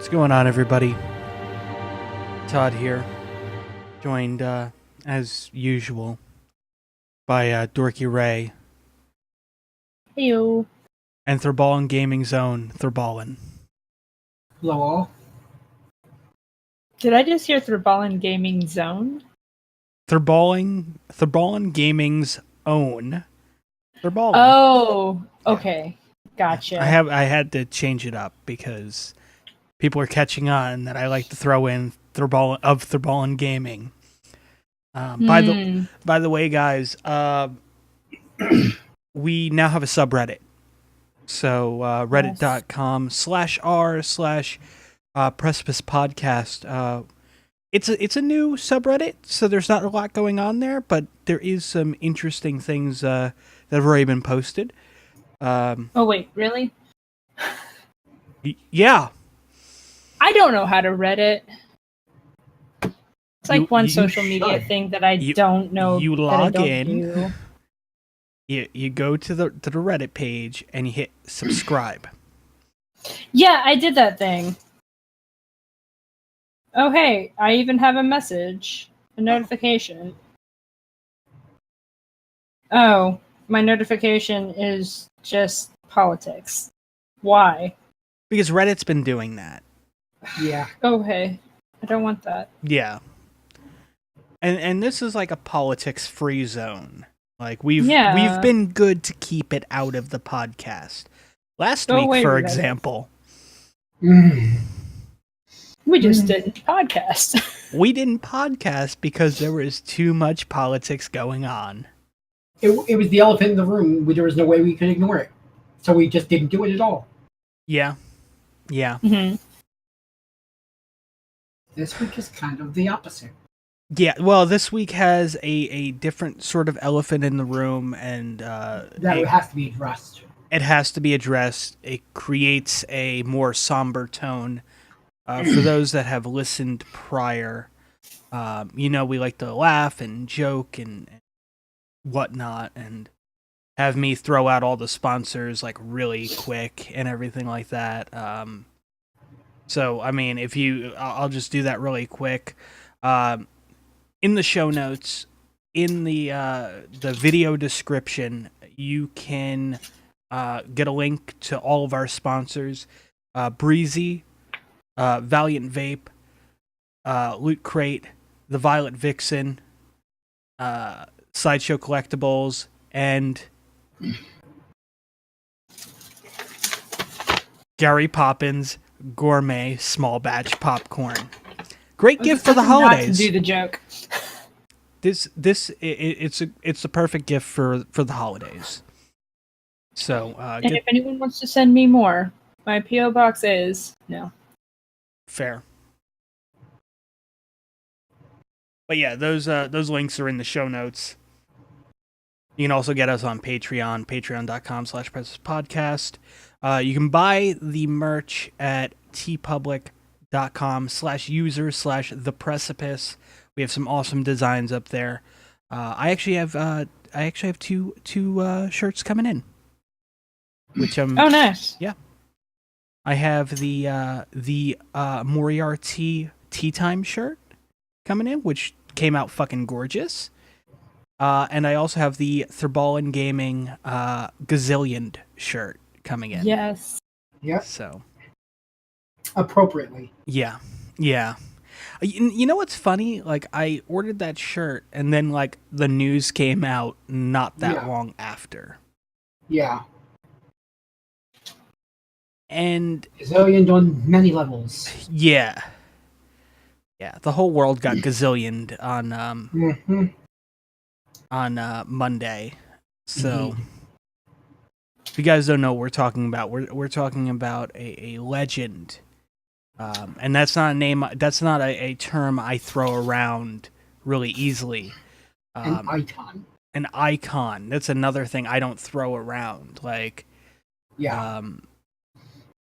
What's going on, everybody? Todd here, joined as usual by DorkyRae Heyo. and Thrabalen Gaming Zone, Thrabalen. Hello all. Did I just hear Thrabalen Gaming Zone? Thrabalen Gaming's own Thrabalen. Oh, okay. Gotcha. I had to change it up because people are catching on that I like to throw in Thrabalen Gaming. By the way, guys, we now have a subreddit. So reddit.com/r/precipice podcast. It's a new subreddit, so there's not a lot going on there, but there is some interesting things that have already been posted. Oh wait, really? Yeah. I don't know how to Reddit. It's like one social media thing that I don't know. You that log I don't in. do. You go to the Reddit page and you hit subscribe. Yeah, I did that thing. Oh hey, I even have a message, a notification. Oh, my notification is just politics. Why? Because Reddit's been doing that. Yeah. Oh hey, I don't want that. Yeah. And this is like a politics free zone. Like we've been good to keep it out of the podcast. Last week, for example, we just didn't podcast. We didn't podcast because there was too much politics going on. It was the elephant in the room. There was no way we could ignore it. So we just didn't do it at all. Yeah. Yeah. Mm-hmm. This week is kind of the opposite. Yeah, well, this week has a different sort of elephant in the room, and that has to be addressed. It has to be addressed. It creates a more somber tone. For those that have listened prior, we like to laugh and joke and whatnot, and have me throw out all the sponsors like really quick and everything like that. So, I mean, I'll just do that really quick. In the show notes, in the video description, you can get a link to all of our sponsors: Breezy, Valiant Vape, Loot Crate, The Violet Vixen, Sideshow Collectibles, and Gary Poppins Gourmet Small Batch Popcorn. Great gift for the holidays. Not to do the joke. It's a perfect gift for the holidays. So, and if anyone wants to send me more, my PO box is no. Fair. But yeah, those links are in the show notes. You can also get us on Patreon, patreon.com/precipicepodcast. You can buy the merch at tpublic.com/user/theprecipice. We have some awesome designs up there. I actually have two shirts coming in, which I'm. Oh, nice. Yeah. I have the Moriarty Tea Time shirt coming in, which came out fucking gorgeous. And I also have the Thrabalen Gaming Gazillion shirt coming in. Yes. Yep. So. Appropriately. Yeah. Yeah. You know what's funny? Like, I ordered that shirt, and then, like, the news came out not that long after. Yeah. And... Gazillioned on many levels. Yeah. Yeah, the whole world got gazillioned on Monday. So, if you guys don't know what we're talking about, we're talking about a legend. And that's not a name. That's not a term I throw around really easily. An icon. An icon. That's another thing I don't throw around. Like, yeah.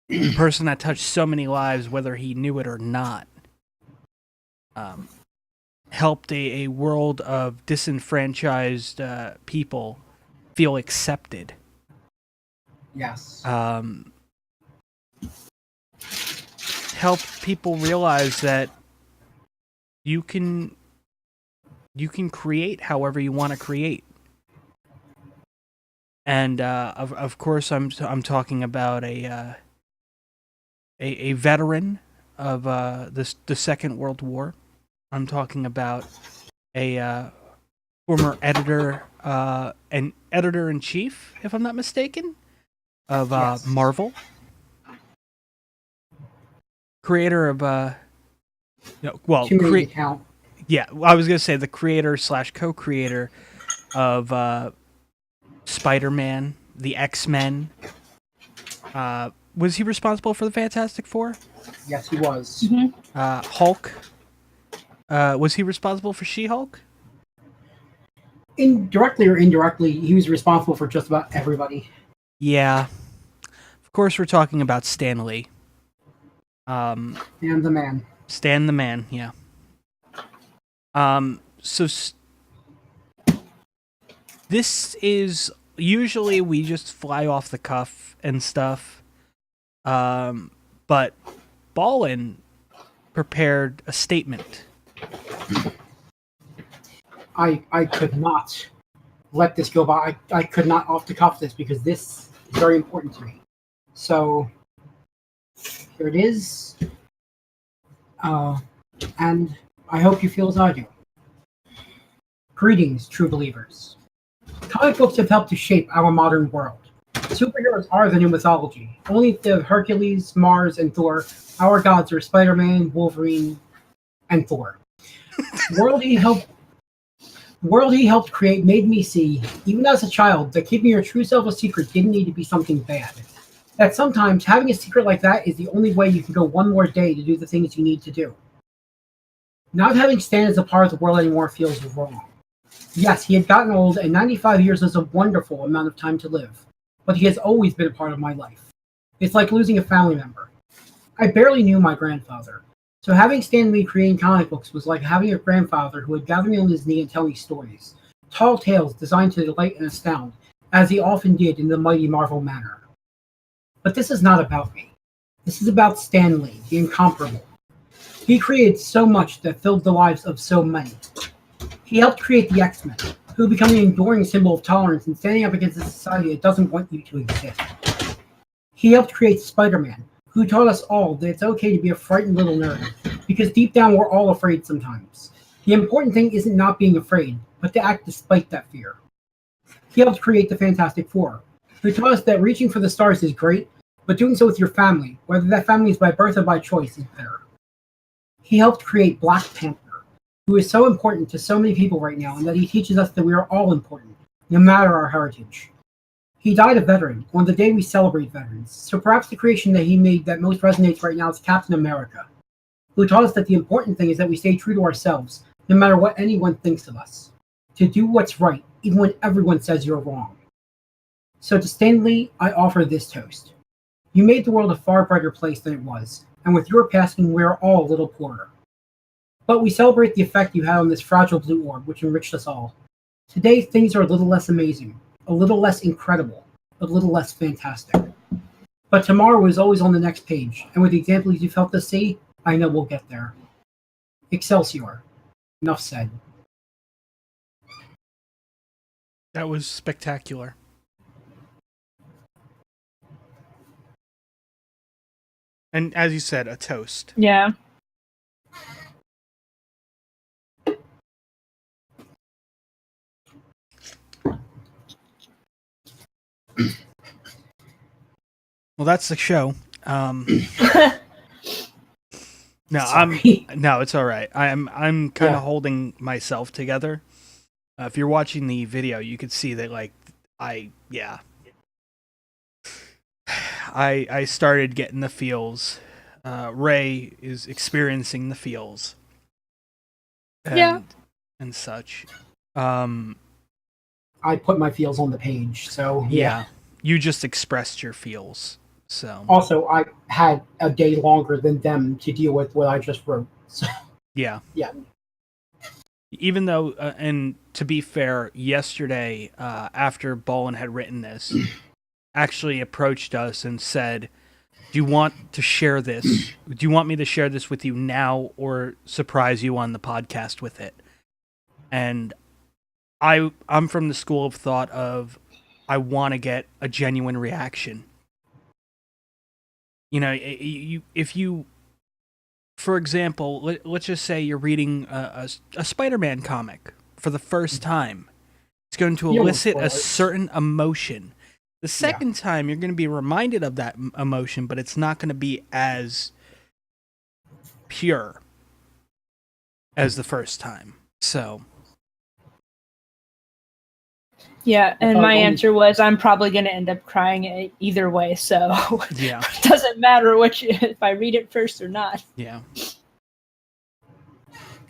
The person that touched so many lives, whether he knew it or not, helped a world of disenfranchised people feel accepted. Yes. help people realize that you can create however you want to create. And of course, I'm talking about a veteran of the Second World War. I'm talking about a former editor and editor in chief, if I'm not mistaken, of Yes. Marvel. Creator of Too many to count. yeah, I was gonna say the creator / co-creator of Spider-Man, the X-Men. Was he responsible for the Fantastic Four? Yes, he was. Hulk. Was he responsible for She-Hulk? Indirectly or indirectly, he was responsible for just about everybody. Yeah. Of course, we're talking about Stan Lee. And the man. Stan the Man, yeah. This is usually we just fly off the cuff and stuff. But Ballin prepared a statement. I could not let this go by. I could not off the cuff this because this is very important to me. So here it is. And I hope you feel as I do. Greetings, true believers. Comic books have helped to shape our modern world. Superheroes are the new mythology. Only the Hercules, Mars, and Thor, our gods are Spider-Man, Wolverine, and Thor. The world he helped create made me see, even as a child, that keeping your true self a secret didn't need to be something bad. That sometimes having a secret like that is the only way you can go one more day to do the things you need to do. Not having Stan as a part of the world anymore feels wrong. Yes, he had gotten old, and 95 years is a wonderful amount of time to live, but he has always been a part of my life. It's like losing a family member. I barely knew my grandfather, so having Stan Lee creating comic books was like having a grandfather who would gather me on his knee and tell me stories, tall tales designed to delight and astound, as he often did in the mighty Marvel manner. But this is not about me. This is about Stan Lee, the incomparable. He created so much that filled the lives of so many. He helped create the X-Men, who become an enduring symbol of tolerance and standing up against a society that doesn't want you to exist. He helped create Spider-Man, who taught us all that it's okay to be a frightened little nerd, because deep down we're all afraid sometimes. The important thing isn't not being afraid, but to act despite that fear. He helped create the Fantastic Four, who taught us that reaching for the stars is great, but doing so with your family, whether that family is by birth or by choice, is better. He helped create Black Panther, who is so important to so many people right now, and that he teaches us that we are all important, no matter our heritage. He died a veteran on the day we celebrate veterans, so perhaps the creation that he made that most resonates right now is Captain America, who taught us that the important thing is that we stay true to ourselves, no matter what anyone thinks of us, to do what's right, even when everyone says you're wrong. So to Stan Lee, I offer this toast. You made the world a far brighter place than it was, and with your passing, we are all a little poorer. But we celebrate the effect you had on this fragile blue orb, which enriched us all. Today, things are a little less amazing, a little less incredible, a little less fantastic. But tomorrow is always on the next page, and with the examples you've helped us see, I know we'll get there. Excelsior. Enough said. That was spectacular. And as you said, a toast. Yeah. Well, that's the show. No, Sorry. no, it's all right. I'm kind of Yeah. holding myself together. If you're watching the video, you could see that I started getting the feels. Ray is experiencing the feels. Yeah. And such. I put my feels on the page, so Yeah. You just expressed your feels. So Also, I had a day longer than them to deal with what I just wrote. So, yeah. yeah. Even though, and to be fair, yesterday, after Ballin had written this, actually approached us and said, Do you want to share this? Do you want me to share this with you now or surprise you on the podcast with it? And I'm from the school of thought of I want to get a genuine reaction. You know, if you, for example, let's just say you're reading a Spider-Man comic for the first time. It's going to elicit a certain emotion. The second time, you're going to be reminded of that emotion, but it's not going to be as pure as the first time. So, yeah, and my answer was I'm probably going to end up crying either way, so yeah. it doesn't matter if I read it first or not. Yeah.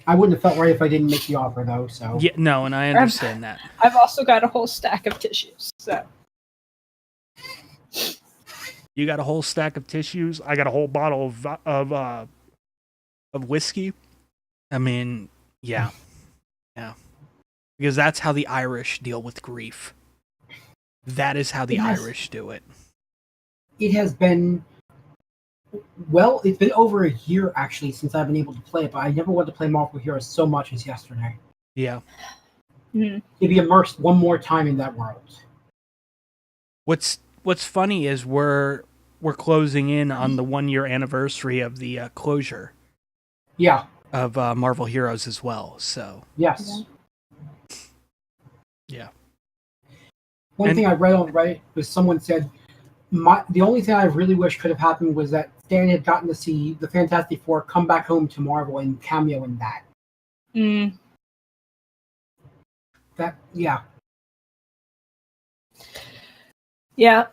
I wouldn't have felt right if I didn't make the offer, though. So Yeah, no, and I understand that. I've also got a whole stack of tissues, so. You got a whole stack of tissues. I got a whole bottle of whiskey. I mean, yeah, because that's how the Irish deal with grief. That is how the Irish do it. It has been it's been over a year actually since I've been able to play it, but I never wanted to play Marvel Heroes so much as yesterday. Yeah. Mm. To be immersed one more time in that world. What's funny is we're closing in on the 1 year anniversary of the closure. Yeah. Of Marvel Heroes as well. So yes. Yeah. One thing I read on Reddit was someone said the only thing I really wish could have happened was that Stan had gotten to see the Fantastic Four come back home to Marvel and cameo in that. Mm. Yeah. Yeah.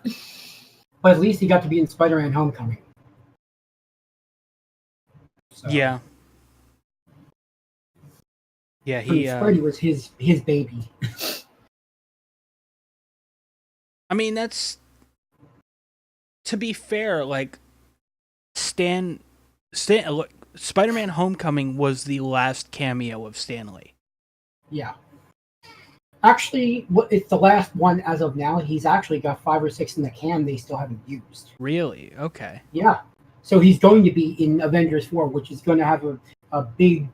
But at least he got to be in Spider-Man Homecoming. So. Yeah. Yeah, Spidey was his baby. I mean, that's, to be fair, like Stan look, Spider-Man Homecoming was the last cameo of Stan Lee. Yeah. Actually, it's the last one as of now. He's actually got 5 or 6 in the can they still haven't used. Really? Okay. Yeah. So he's going to be in Avengers 4, which is going to have a big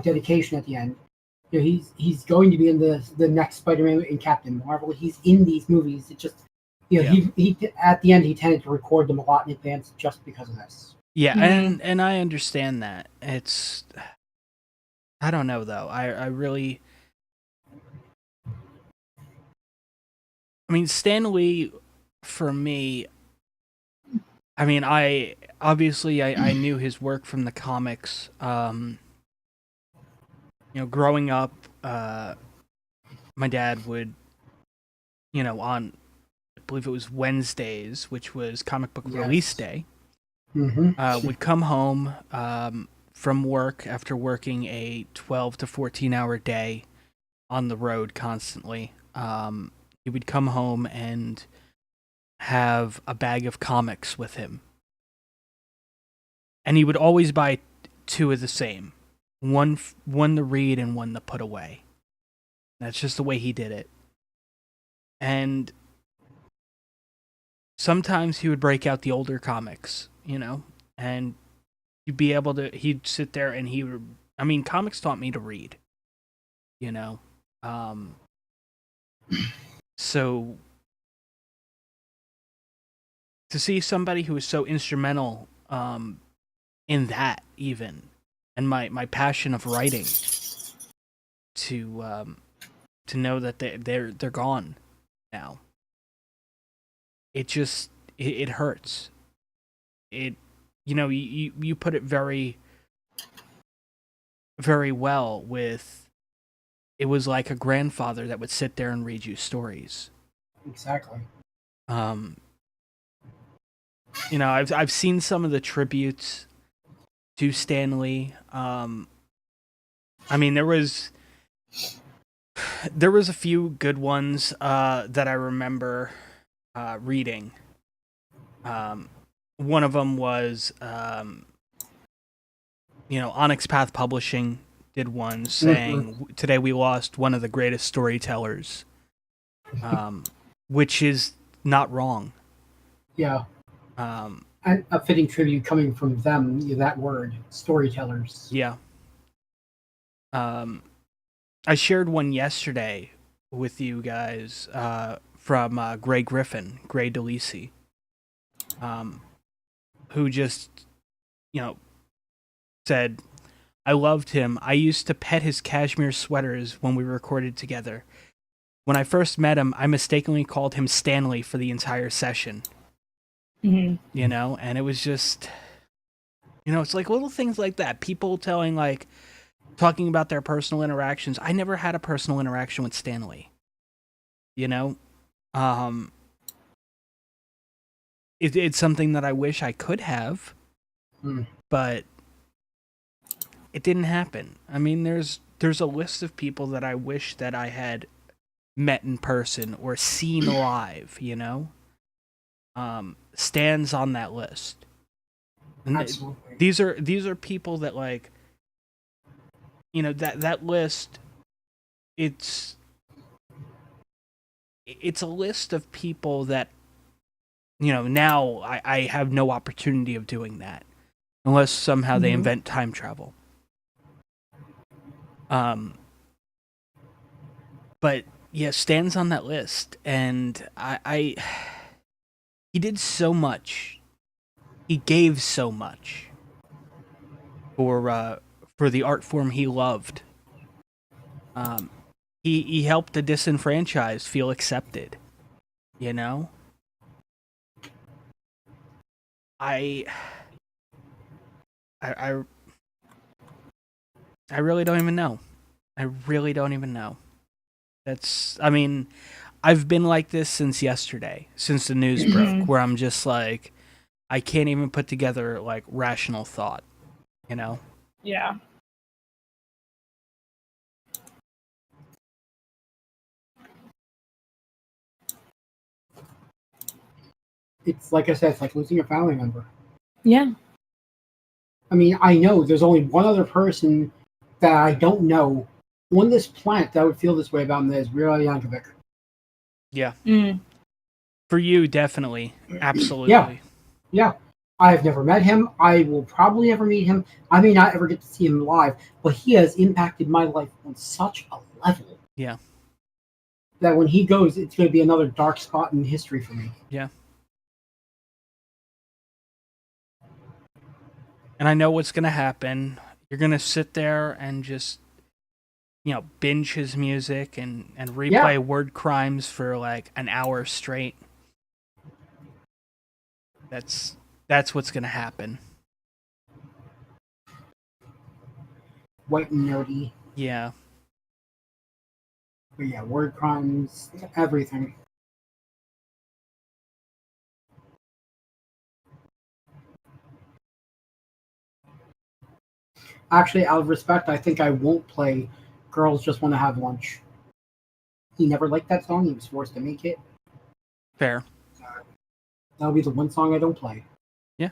dedication at the end. You know, he's going to be in the next Spider-Man and Captain Marvel. He's in these movies. It just, you know, he at the end he tended to record them a lot in advance just because of this. Yeah, and I understand that. It's, I don't know though. I really, I mean, Stan Lee, for me, I mean, I knew his work from the comics. You know, growing up, my dad would, you know, on, I believe it was Wednesdays, which was comic book release day, would come home from work after working a 12 to 14 hour day on the road constantly. He would come home and have a bag of comics with him. And he would always buy 2 of the same. One to read and one to put away. That's just the way he did it. And sometimes he would break out the older comics, you know, and he'd sit there and he would, I mean, comics taught me to read, you know. So to see somebody who was so instrumental in that even, and my passion of writing, to know that they're gone now, it just it hurts. It, you know, you put it very very well with, it was like a grandfather that would sit there and read you stories. Exactly. You know, I've seen some of the tributes to Stan Lee. I mean, there was a few good ones that I remember reading. One of them was, you know, Onyx Path Publishing did one saying, today we lost one of the greatest storytellers, which is not wrong. Yeah. And a fitting tribute coming from them, that word, storytellers. Yeah. I shared one yesterday with you guys from Gray Griffin, Gray DeLisi, who just, said, I loved him. I used to pet his cashmere sweaters when we recorded together. When I first met him, I mistakenly called him Stanley for the entire session. Mm-hmm. And it was just, it's like little things like that. People talking about their personal interactions. I never had a personal interaction with Stanley. It's something that I wish I could have, but it didn't happen. I mean, there's a list of people that I wish that I had met in person or seen live, Stan's on that list. And Absolutely. These are people that that list, it's a list of people that now I have no opportunity of doing that unless somehow they invent time travel. But yeah, Stan's on that list, and I he did so much. He gave so much for the art form he loved. He helped the disenfranchised feel accepted. I really don't even know. I really don't even know. I've been like this since yesterday, since the news broke, where I'm just like, I can't even put together rational thought, Yeah. It's like I said, it's like losing a family member. Yeah. I mean, I know there's only one other person that I don't know on this planet that would feel this way about him, that is Mira Yankovic. Yeah. Mm. For you, definitely. Absolutely. Yeah. I have never met him. I will probably never meet him. I may not ever get to see him live, but he has impacted my life on such a level. Yeah. That when he goes, it's going to be another dark spot in history for me. Yeah. And I know what's going to happen. You're going to sit there and just, binge his music and replay word crimes for an hour straight. That's what's going to happen. White and nerdy. Yeah. But yeah, word crimes, everything. Actually, out of respect, I think I won't play Girls Just Want to Have Lunch. He never liked that song. He was forced to make it. Fair. That'll be the one song I don't play. Yeah.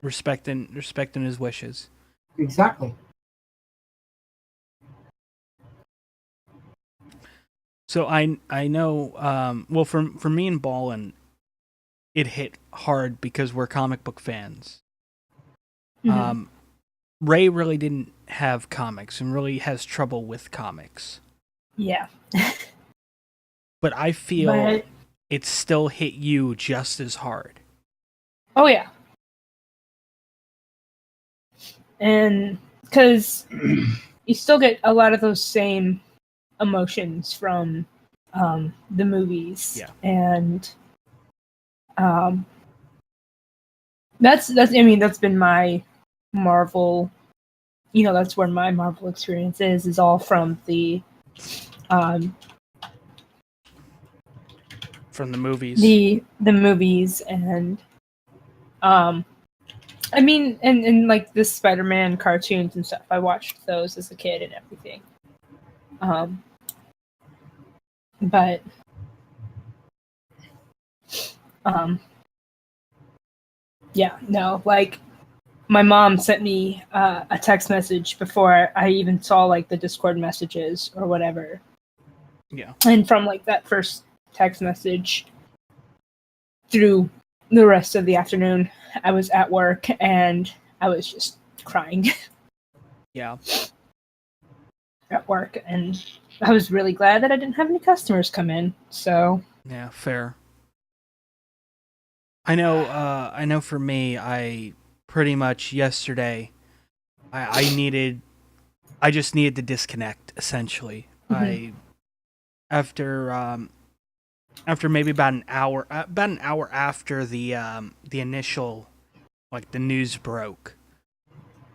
Respecting his wishes. Exactly. So I know, well, for me and Ballin, it hit hard because we're comic book fans. Mm-hmm. Ray really didn't have comics and really has trouble with comics. Yeah. But I feel it still hit you just as hard. Oh, yeah. And because you still get a lot of those same emotions from the movies. Yeah. And that's been my Marvel, that's where my Marvel experience is all from the from the movies. The movies and and like the Spider-Man cartoons and stuff. I watched those as a kid and everything. But yeah, no, my mom sent me a text message before I even saw the Discord messages or whatever. Yeah. And from that first text message through the rest of the afternoon, I was at work and I was just crying Yeah. at work, and I was really glad that I didn't have any customers come in. So Yeah, fair. I know for me, I pretty much yesterday I just needed to disconnect essentially. Mhm. After maybe about an hour after the initial, like, the news broke.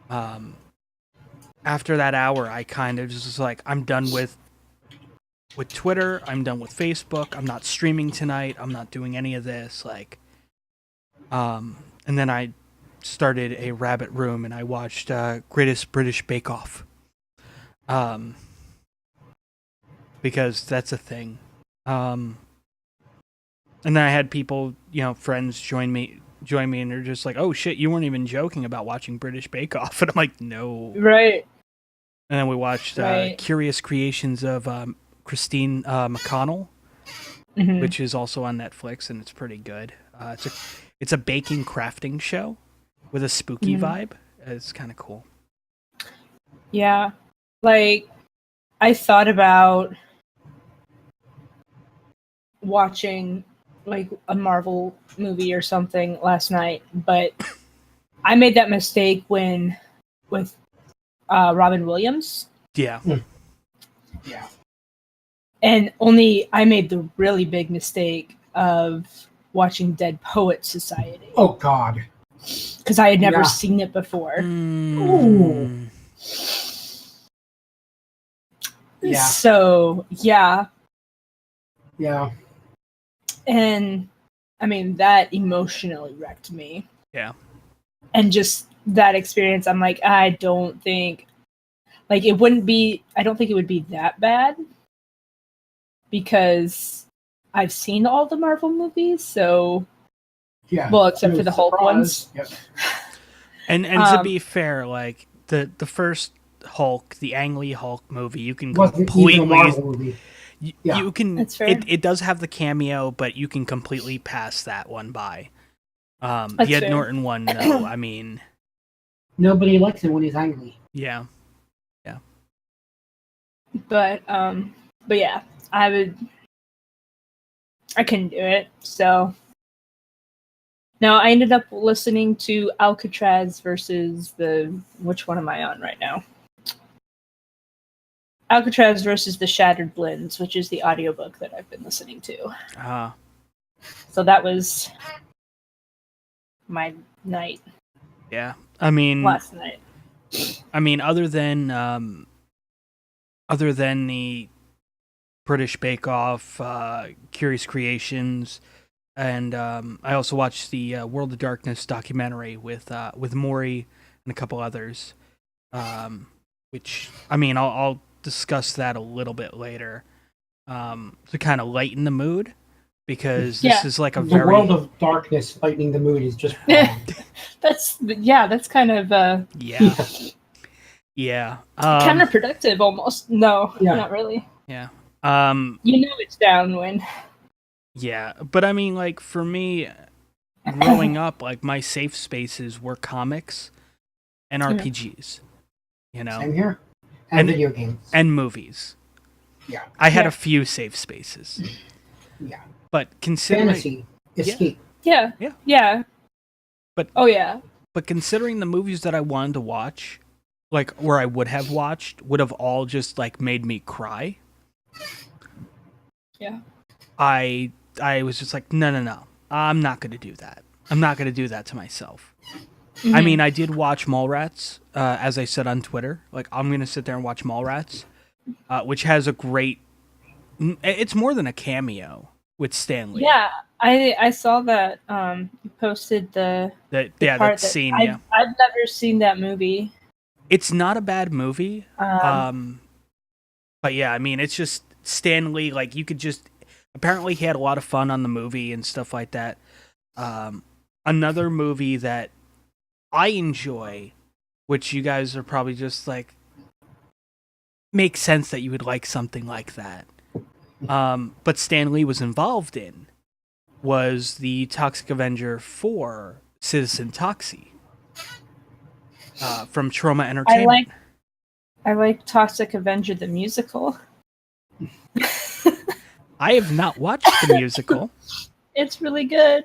After that hour, I kind of just was like, I'm done with Twitter, I'm done with Facebook, I'm not streaming tonight, I'm not doing any of this, like, and then I started a rabbit room and I watched Greatest British Bake Off. Because that's a thing. And then I had people, friends join me, and they're just like, "Oh shit, you weren't even joking about watching British Bake Off," and I'm like, "No." right, And then we watched right. Curious Creations of Christine McConnell, Mhm. which is also on Netflix, and it's pretty good. It's a baking crafting show with a spooky Mhm. vibe. It's kind of cool. Yeah, like I thought about watching like a Marvel movie or something last night, but I made that mistake with Robin Williams, Yeah. Yeah. and only I made the really big mistake of watching Dead Poet Society Oh God. because I had never Yeah. seen it before. Mm. Yeah. So yeah, Yeah. and I mean that emotionally wrecked me. Yeah. And just that experience, I'm like, I don't think it wouldn't be, I don't think it would be that bad because I've seen all the Marvel movies, so Yeah. well, except No for the Hulk ones. Yep. And to be fair, like the first Hulk, the Ang Lee Hulk movie, you can Wasn't even a completely Marvel movie. Yeah. you can That's fair. it does have the cameo, but you can completely pass that one by. That's The Ed fair. Norton one, no. I mean, Nobody likes it when he's angry. yeah. But yeah, I couldn't do it. So no, I ended up listening to Alcatraz versus which one am I on right now? Alcatraz versus the Shattered Blends, which is the audiobook that I've been listening to. So that was my night Yeah. I mean, last night. other than the British Bake Off, Curious Creations, and I also watched the World of Darkness documentary with Maury and a couple others, which, I mean, I'll discuss that a little bit later, to kind of lighten the mood, because this is like a The World of Darkness lightening the mood is just wrong. That's kind of yeah counterproductive almost. No, Yeah. not really. yeah It's downwind. yeah, but I mean, like, for me, growing up, like, my safe spaces were comics and RPGs, Same here. And video games. and movies. Yeah. I had a few safe spaces. Yeah. But considering Fantasy. Escape. Yeah. Yeah. Yeah. But oh yeah. But considering the movies that I wanted to watch, like, where I would have watched, would have all just, like, made me cry. Yeah. I was just like, no. I'm not going to do that. I'm not going to do that to myself. Mm-hmm. I mean, I did watch Mallrats, as I said on Twitter. Like, I'm going to sit there and watch Mallrats, which has a great... It's more than a cameo with Stanley. Yeah, I saw that. You posted the that scene. I've never seen that movie. It's not a bad movie. But yeah, I mean, it's just Stanley. Like, you could just... Apparently, he had a lot of fun on the movie and stuff like that. Another movie that I enjoy, which you guys are probably just like, makes sense that you would like something like that. But Stan Lee was involved in, was the Toxic Avenger 4 Citizen Toxie from Trauma Entertainment. I like Toxic Avenger the musical. I have not watched the musical. It's really good.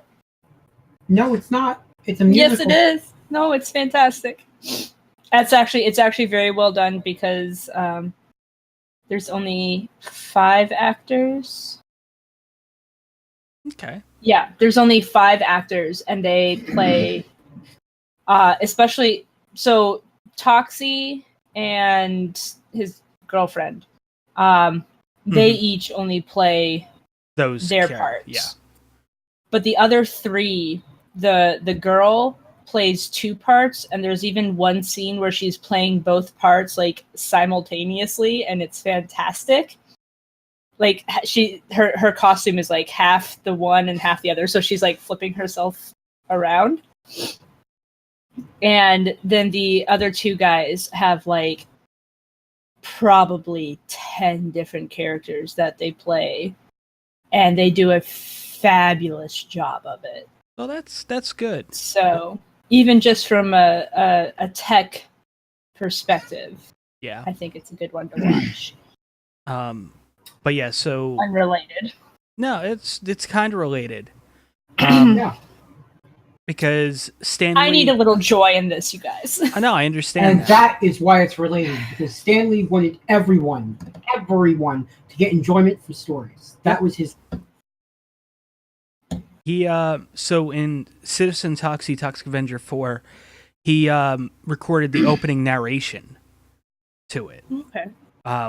No, it's not. It's a musical. Yes, it is. No, it's fantastic. It's actually very well done because there's only 5 actors. Okay. Yeah, there's only 5 actors, and they play, especially so Toxie and his girlfriend. They each only play their parts. Yeah. But the other 3, the girl plays 2 parts, and there's even one scene where she's playing both parts like simultaneously, and it's fantastic. Like her costume is like half the one and half the other, so she's like flipping herself around. And then the other 2 guys have like probably 10 different characters that they play, and they do a fabulous job of it. Well, that's good. So even just from a tech perspective, Yeah. I think it's a good one to watch. But yeah, so Unrelated. no, it's kind of related. Yeah. Because Stan Lee, I need a little joy in this, you guys. I know, I understand. And that is why it's related, because Stan Lee wanted everyone to get enjoyment from stories. That was his. He so in Citizen Toxic Avenger 4, he recorded the opening narration to it. Okay.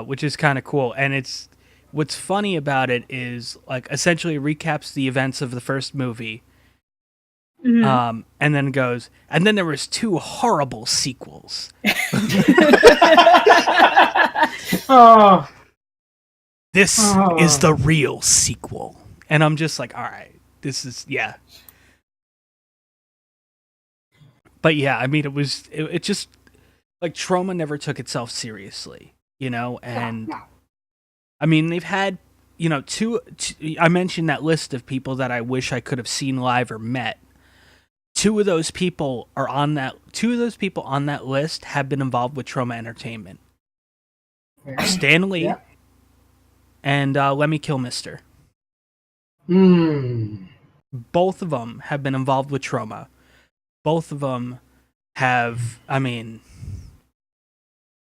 Which is kind of cool. And it's what's funny about it is like essentially recaps the events of the first movie. Mm-hmm. And then goes, and then there was 2 horrible sequels. Oh, This is the real sequel. And I'm just like, all right, this is, yeah. But yeah, I mean, it just, like, Trauma never took itself seriously, you know? And, no. I mean, they've had, you know, two, I mentioned that list of people that I wish I could have seen live or met. 2 of those people on that list have been involved with Trauma Entertainment. Stan Lee and Lemmy Kilmister. Both of them have been involved with Trauma. Both of them have, I mean,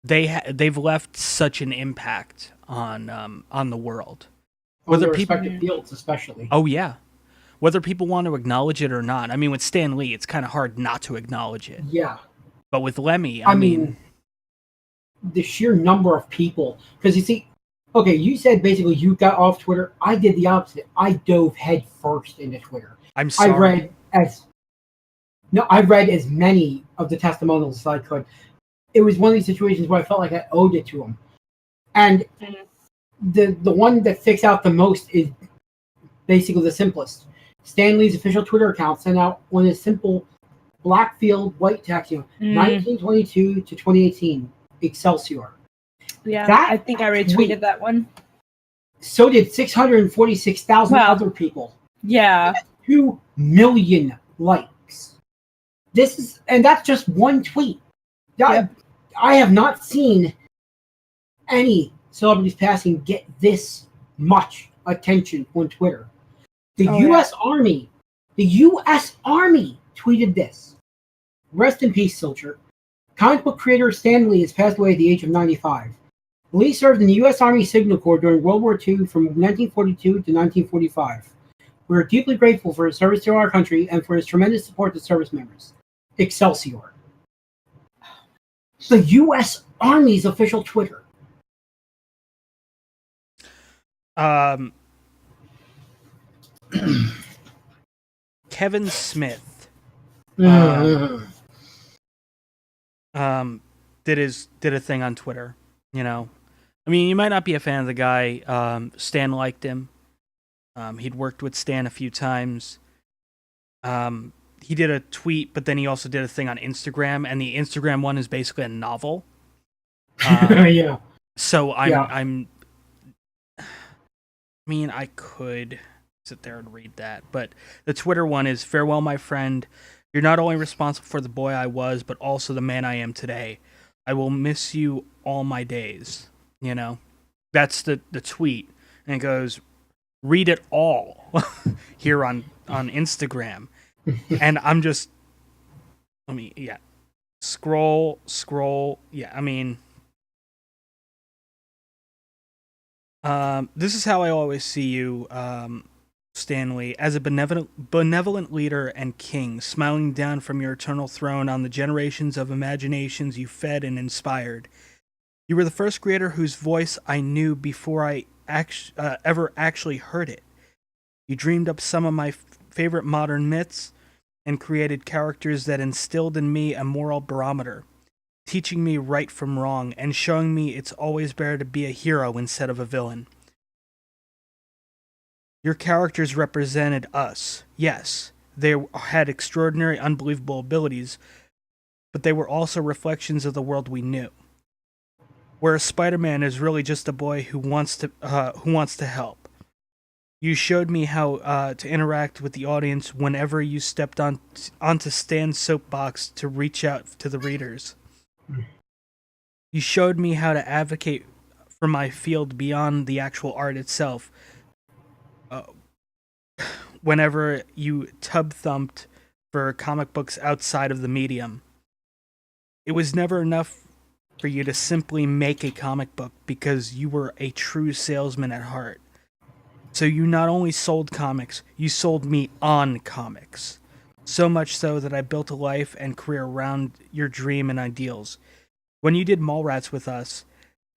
they've left such an impact on the world. On their respective fields, especially. Oh yeah. Whether people want to acknowledge it or not. I mean, with Stan Lee, it's kind of hard not to acknowledge it. Yeah. But with Lemmy, I mean, the sheer number of people. Because you see, okay, you said basically you got off Twitter. I did the opposite. I dove head first into Twitter. I'm sorry. I read as many of the testimonials as I could. It was one of these situations where I felt like I owed it to them. And the one that sticks out the most is basically the simplest. Stan Lee's official Twitter account sent out on a simple black field, white text, 1922 to 2018, Excelsior. Yeah, I think I retweeted that one. So did 646,000 other people. Yeah. 2 million likes. And that's just one tweet. Yep. I have not seen any celebrities passing get this much attention on Twitter. The U.S. Army tweeted this. Rest in peace, soldier. Comic book creator Stan Lee has passed away at the age of 95. Lee served in the U.S. Army Signal Corps during World War II from 1942 to 1945. We are deeply grateful for his service to our country and for his tremendous support to service members. Excelsior. The U.S. Army's official Twitter. Kevin Smith did a thing on Twitter, you know. I mean, you might not be a fan of the guy. Stan liked him. He'd worked with Stan a few times. He did a tweet, but then he also did a thing on Instagram, and the Instagram one is basically a novel. Yeah. So I mean, I could sit there and read that. But the Twitter one is, "Farewell, my friend. You're not only responsible for the boy I was, but also the man I am today. I will miss you all my days." You know, that's the tweet. And it goes, "Read it all here on Instagram." And I'm just, scroll. Yeah, I mean, this is how I always see you, Stanley, as a benevolent leader and king, smiling down from your eternal throne on the generations of imaginations you fed and inspired. You were the first creator whose voice I knew before I ever actually heard it. You dreamed up some of my favorite modern myths and created characters that instilled in me a moral barometer, teaching me right from wrong and showing me it's always better to be a hero instead of a villain. Your characters represented us. Yes, they had extraordinary, unbelievable abilities, but they were also reflections of the world we knew. Whereas Spider-Man is really just a boy who wants to help. You showed me how to interact with the audience whenever you stepped onto Stan's soapbox to reach out to the readers. You showed me how to advocate for my field beyond the actual art itself. Whenever you tub-thumped for comic books outside of the medium. It was never enough for you to simply make a comic book because you were a true salesman at heart. So you not only sold comics, you sold me on comics. So much so that I built a life and career around your dream and ideals. When you did Mallrats with us,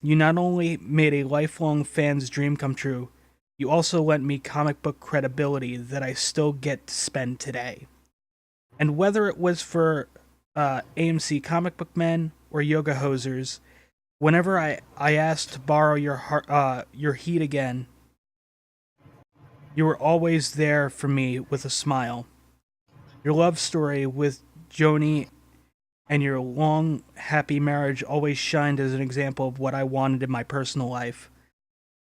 you not only made a lifelong fan's dream come true, you also lent me comic book credibility that I still get to spend today. And whether it was for AMC Comic Book Men or Yoga Hosers, whenever I asked to borrow your heat again, you were always there for me with a smile. Your love story with Joni and your long, happy marriage always shined as an example of what I wanted in my personal life.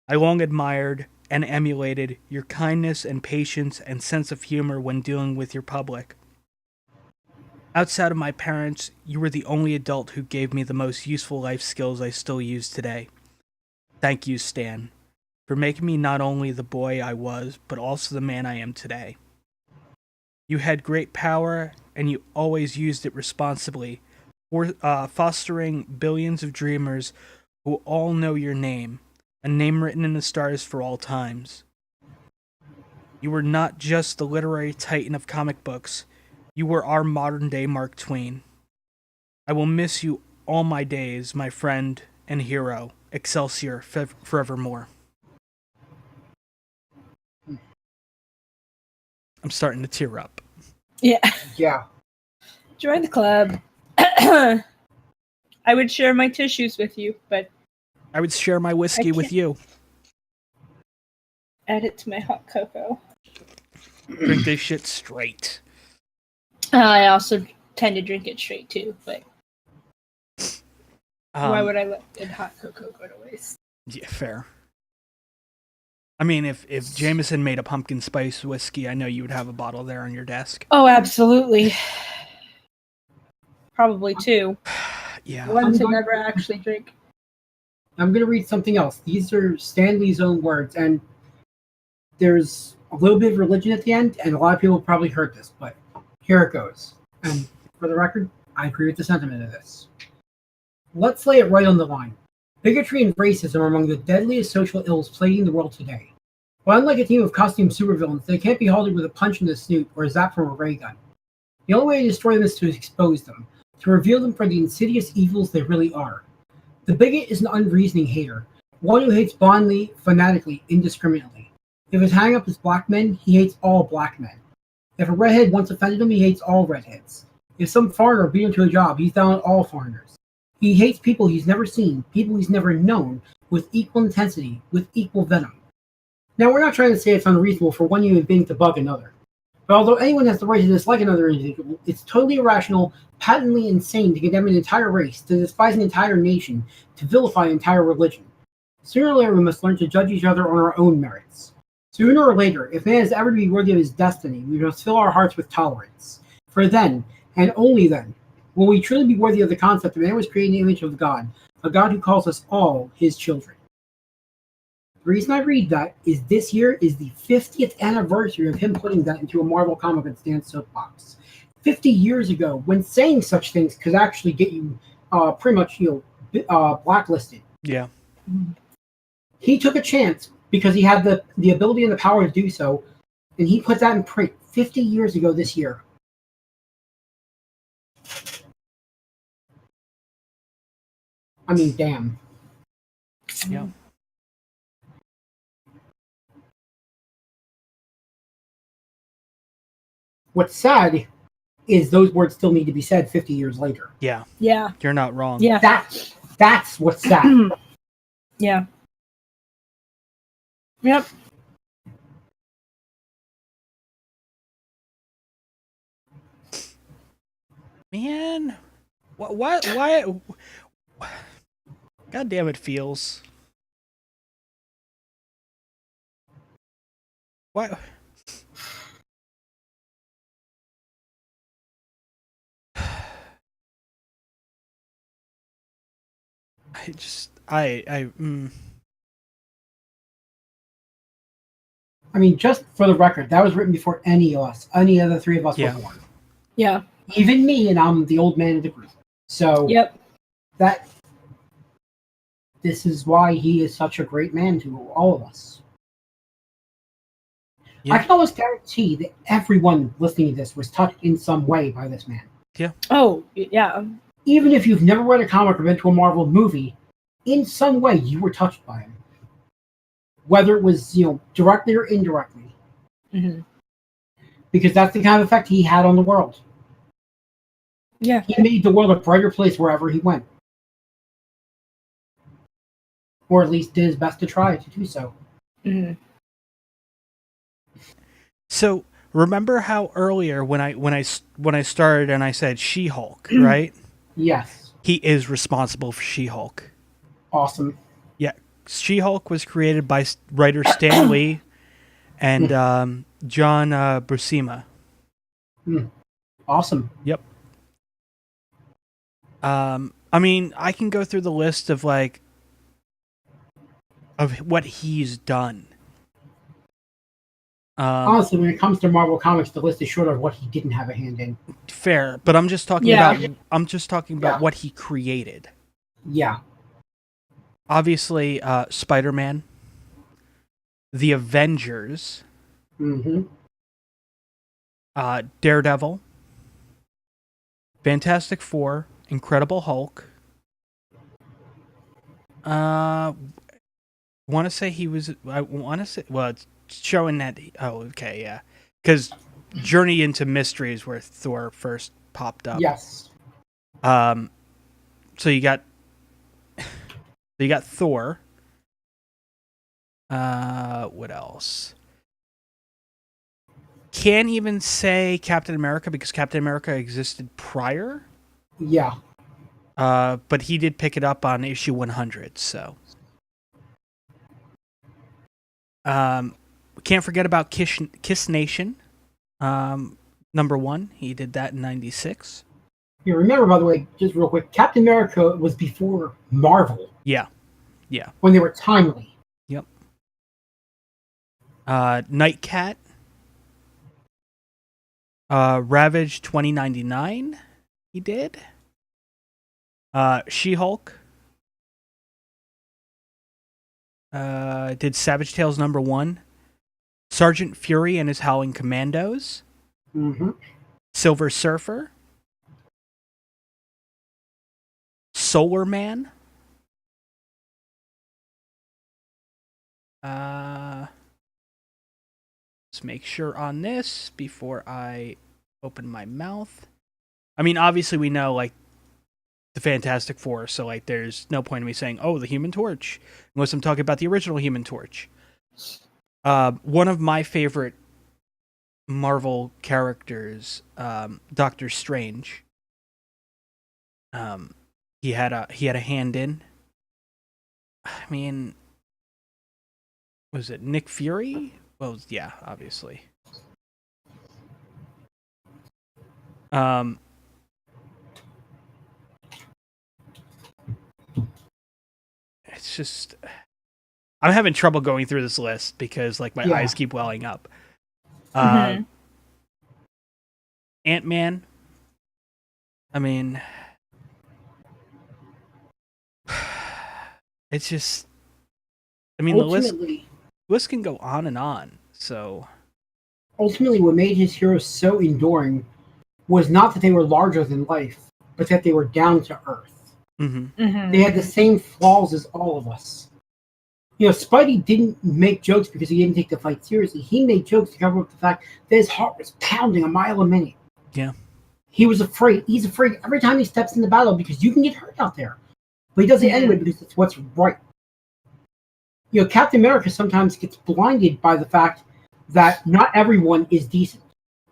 I long admired and emulated your kindness and patience and sense of humor when dealing with your public. Outside of my parents, you were the only adult who gave me the most useful life skills I still use today. Thank you, Stan, for making me not only the boy I was, but also the man I am today. You had great power, and you always used it responsibly, fostering billions of dreamers who all know your name, a name written in the stars for all times. You were not just the literary titan of comic books, you were our modern-day Mark Twain. I will miss you all my days, my friend and hero. Excelsior forevermore. I'm starting to tear up. Yeah. Yeah. Join the club. I would share my tissues with you, but I would share my whiskey with you. Add it to my hot cocoa. Drink this shit straight. I also tend to drink it straight too, but why would I let good hot cocoa go to waste? Yeah, fair. I mean, if Jameson made a pumpkin spice whiskey, I know you would have a bottle there on your desk. Oh, absolutely. Probably two. Yeah. One to never actually drink. I'm going to read something else. These are Stanley's own words, and there's a little bit of religion at the end, and a lot of people probably heard this, but here it goes. And for the record, I agree with the sentiment of this. Let's lay it right on the line. Bigotry and racism are among the deadliest social ills plaguing the world today. But unlike a team of costume supervillains, they can't be halted with a punch in the snoot or a zap from a ray gun. The only way to destroy them is to expose them, to reveal them for the insidious evils they really are. The bigot is an unreasoning hater, one who hates blindly, fanatically, indiscriminately. If his hang-up is black men, he hates all black men. If a redhead once offended him, he hates all redheads. If some foreigner beat him to a job, he's down on all foreigners. He hates people he's never seen, people he's never known, with equal intensity, with equal venom. Now, we're not trying to say it's unreasonable for one human being to bug another. But although anyone has the right to dislike another individual, it's totally irrational, patently insane to condemn an entire race, to despise an entire nation, to vilify an entire religion. Sooner or later, we must learn to judge each other on our own merits. Sooner or later, if man is ever to be worthy of his destiny, we must fill our hearts with tolerance. For then, and only then, will we truly be worthy of the concept that man was created in the image of God, a God who calls us all his children. The reason I read that is this year is the 50th anniversary of him putting that into a Marvel comic at Stan's soapbox. 50 years ago, when saying such things could actually get you pretty much blacklisted. Yeah. He took a chance because he had the ability and the power to do so, and he put that in print 50 years ago this year. I mean, damn. Yeah. What's sad is those words still need to be said 50 years later. Yeah. Yeah. You're not wrong. Yeah. That's what's sad. Yeah. Yep. Man, why? God damn it, feels. Why? I mean, just for the record, that was written before any of the three of us were born. Yeah. Even me, and I'm the old man of the group. So Yep. This is why he is such a great man to all of us. Yeah. I can almost guarantee that everyone listening to this was touched in some way by this man. Yeah. Oh, yeah. Even if you've never read a comic or been to a Marvel movie, in some way you were touched by him. Whether it was, directly or indirectly. Mm-hmm. Because that's the kind of effect he had on the world. Yeah. He made the world a brighter place wherever he went. Or at least did his best to try to do so. Mm-hmm. So remember how earlier when I started and I said She-Hulk, right? Yes. He is responsible for She-Hulk. Awesome. Yeah, She-Hulk was created by writer Stan Lee and John Buscema. Awesome. Yep. I mean, I can go through the list of what he's done. Honestly, when it comes to Marvel Comics, the list is short of what he didn't have a hand in. Fair, but I'm just talking about what he created. Yeah. Obviously, Spider-Man, the Avengers, Daredevil, Fantastic Four, Incredible Hulk. I want to say it's showing that. Oh, okay, yeah, because Journey into Mystery is where Thor first popped up. Yes. So you got Thor. What else? Can't even say Captain America because Captain America existed prior. Yeah. But he did pick it up on issue 100, so. Can't forget about Kiss Nation. Number 1, he did that in 96. You remember, by the way, just real quick, Captain America was before Marvel. Yeah. When they were timely. Yep. Nightcat. Ravage 2099, he did. She-Hulk. Did Savage Tales number 1. Sergeant Fury and his Howling Commandos. Silver Surfer. Solar Man. Let's make sure on this before I open my mouth. I mean, obviously we know the Fantastic Four, so there's no point in me saying, "Oh, the Human Torch," unless I'm talking about the original Human Torch. One of my favorite Marvel characters, Doctor Strange. He had a hand in. I mean, was it Nick Fury Well, yeah, obviously. It's just I'm having trouble going through this list because like my eyes keep welling up. Ant-Man. I mean, it's just. I mean, the list can go on and on. So ultimately, what made his heroes so enduring was not that they were larger than life, but that they were down to earth. They had the same flaws as all of us. You know, Spidey didn't make jokes because he didn't take the fight seriously. He made jokes to cover up the fact that his heart was pounding a mile a minute. Yeah. He was afraid. He's afraid every time he steps into battle because you can get hurt out there. But he does it anyway because it's what's right. You know, Captain America sometimes gets blinded by the fact that not everyone is decent.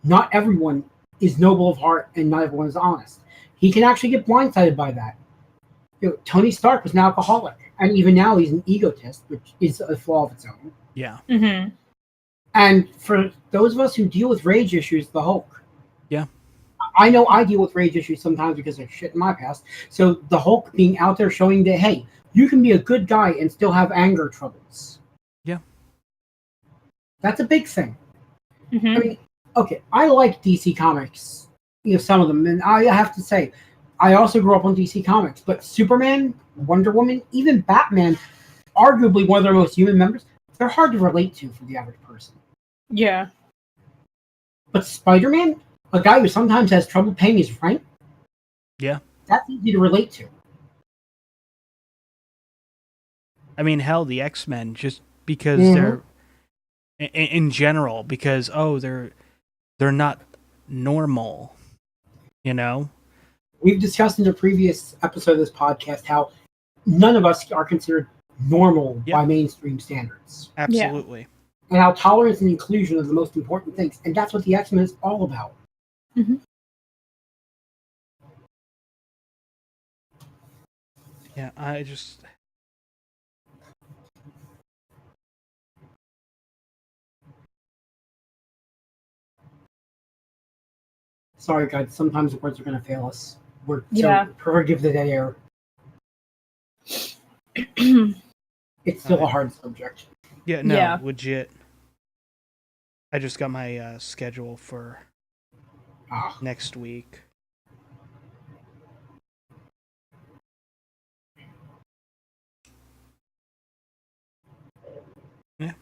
Not everyone is noble of heart and not everyone is honest. He can actually get blindsided by that. You know, Tony Stark was an alcoholic. And even now he's an egotist, which is a flaw of its own. Yeah. And for those of us who deal with rage issues, the Hulk. Yeah. I know I deal with rage issues sometimes because of shit in my past. So the Hulk being out there showing that, hey, you can be a good guy and still have anger troubles. Yeah. That's a big thing. I mean, okay, I like DC Comics, you know, some of them. And I have to say, I also grew up on DC Comics. But Superman, Wonder Woman, even Batman, arguably one of their most human members, they're hard to relate to for the average person. Yeah. But Spider-Man, a guy who sometimes has trouble paying his rent, yeah, that's easy to relate to. I mean, hell, the X-Men, just because they're in general, because they're not normal, you know. We've discussed in a previous episode of this podcast how none of us are considered normal by mainstream standards. Absolutely. And how tolerance and inclusion are the most important things. And that's what the X-Men is all about. Yeah, I just... Sorry, guys. Sometimes the words are going to fail us. We're so forgive the dead air. It's still a hard subject. Yeah, no, legit. I just got my schedule for next week. Yeah.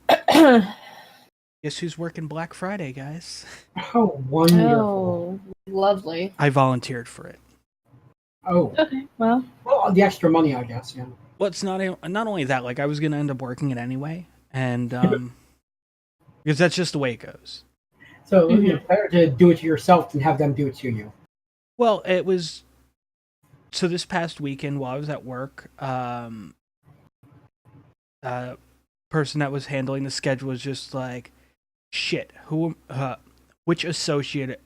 Guess who's working Black Friday, guys? Oh, wonderful. Oh, lovely. I volunteered for it. Oh. Okay, well, the extra money, I guess, yeah. Well, it's not only that, like, I was going to end up working it anyway, and, because that's just the way it goes. So, it's better to do it to yourself than have them do it to you. Well, it was, so this past weekend while I was at work, person that was handling the schedule was just like, shit, which associate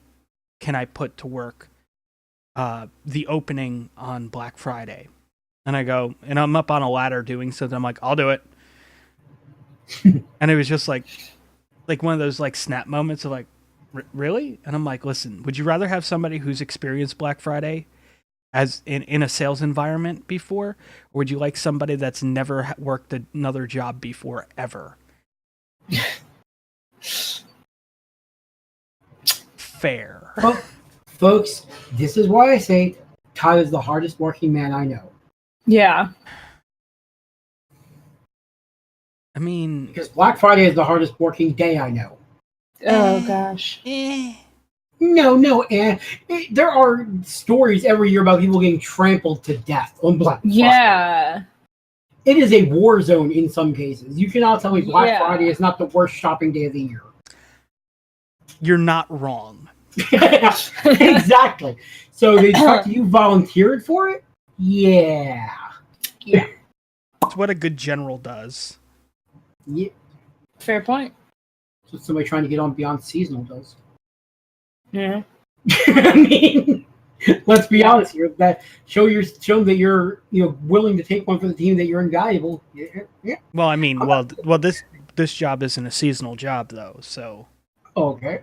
can I put to work the opening on Black Friday? And I go, and I'm up on a ladder doing something. I'm like, I'll do it. And it was just like one of those like snap moments of like, really? And I'm like, listen, would you rather have somebody who's experienced Black Friday as in a sales environment before, or would you like somebody that's never worked another job before ever? Fair. Well, folks, this is why I say Todd is the hardest working man I know. Yeah. I mean... Because Black Friday is the hardest working day I know. Oh, gosh. No. There are stories every year about people getting trampled to death on Black Friday. Yeah. It is a war zone in some cases. You cannot tell me Black Friday is not the worst shopping day of the year. You're not wrong. Exactly. So the fact that you volunteered for it? Yeah. It's what a good general does. Yeah. Fair point. That's what somebody trying to get on beyond seasonal does. Yeah. I mean, let's be honest here. That show that you're willing to take one for the team, that you're invaluable. Yeah. Well, I mean, this this job isn't a seasonal job though, so Okay.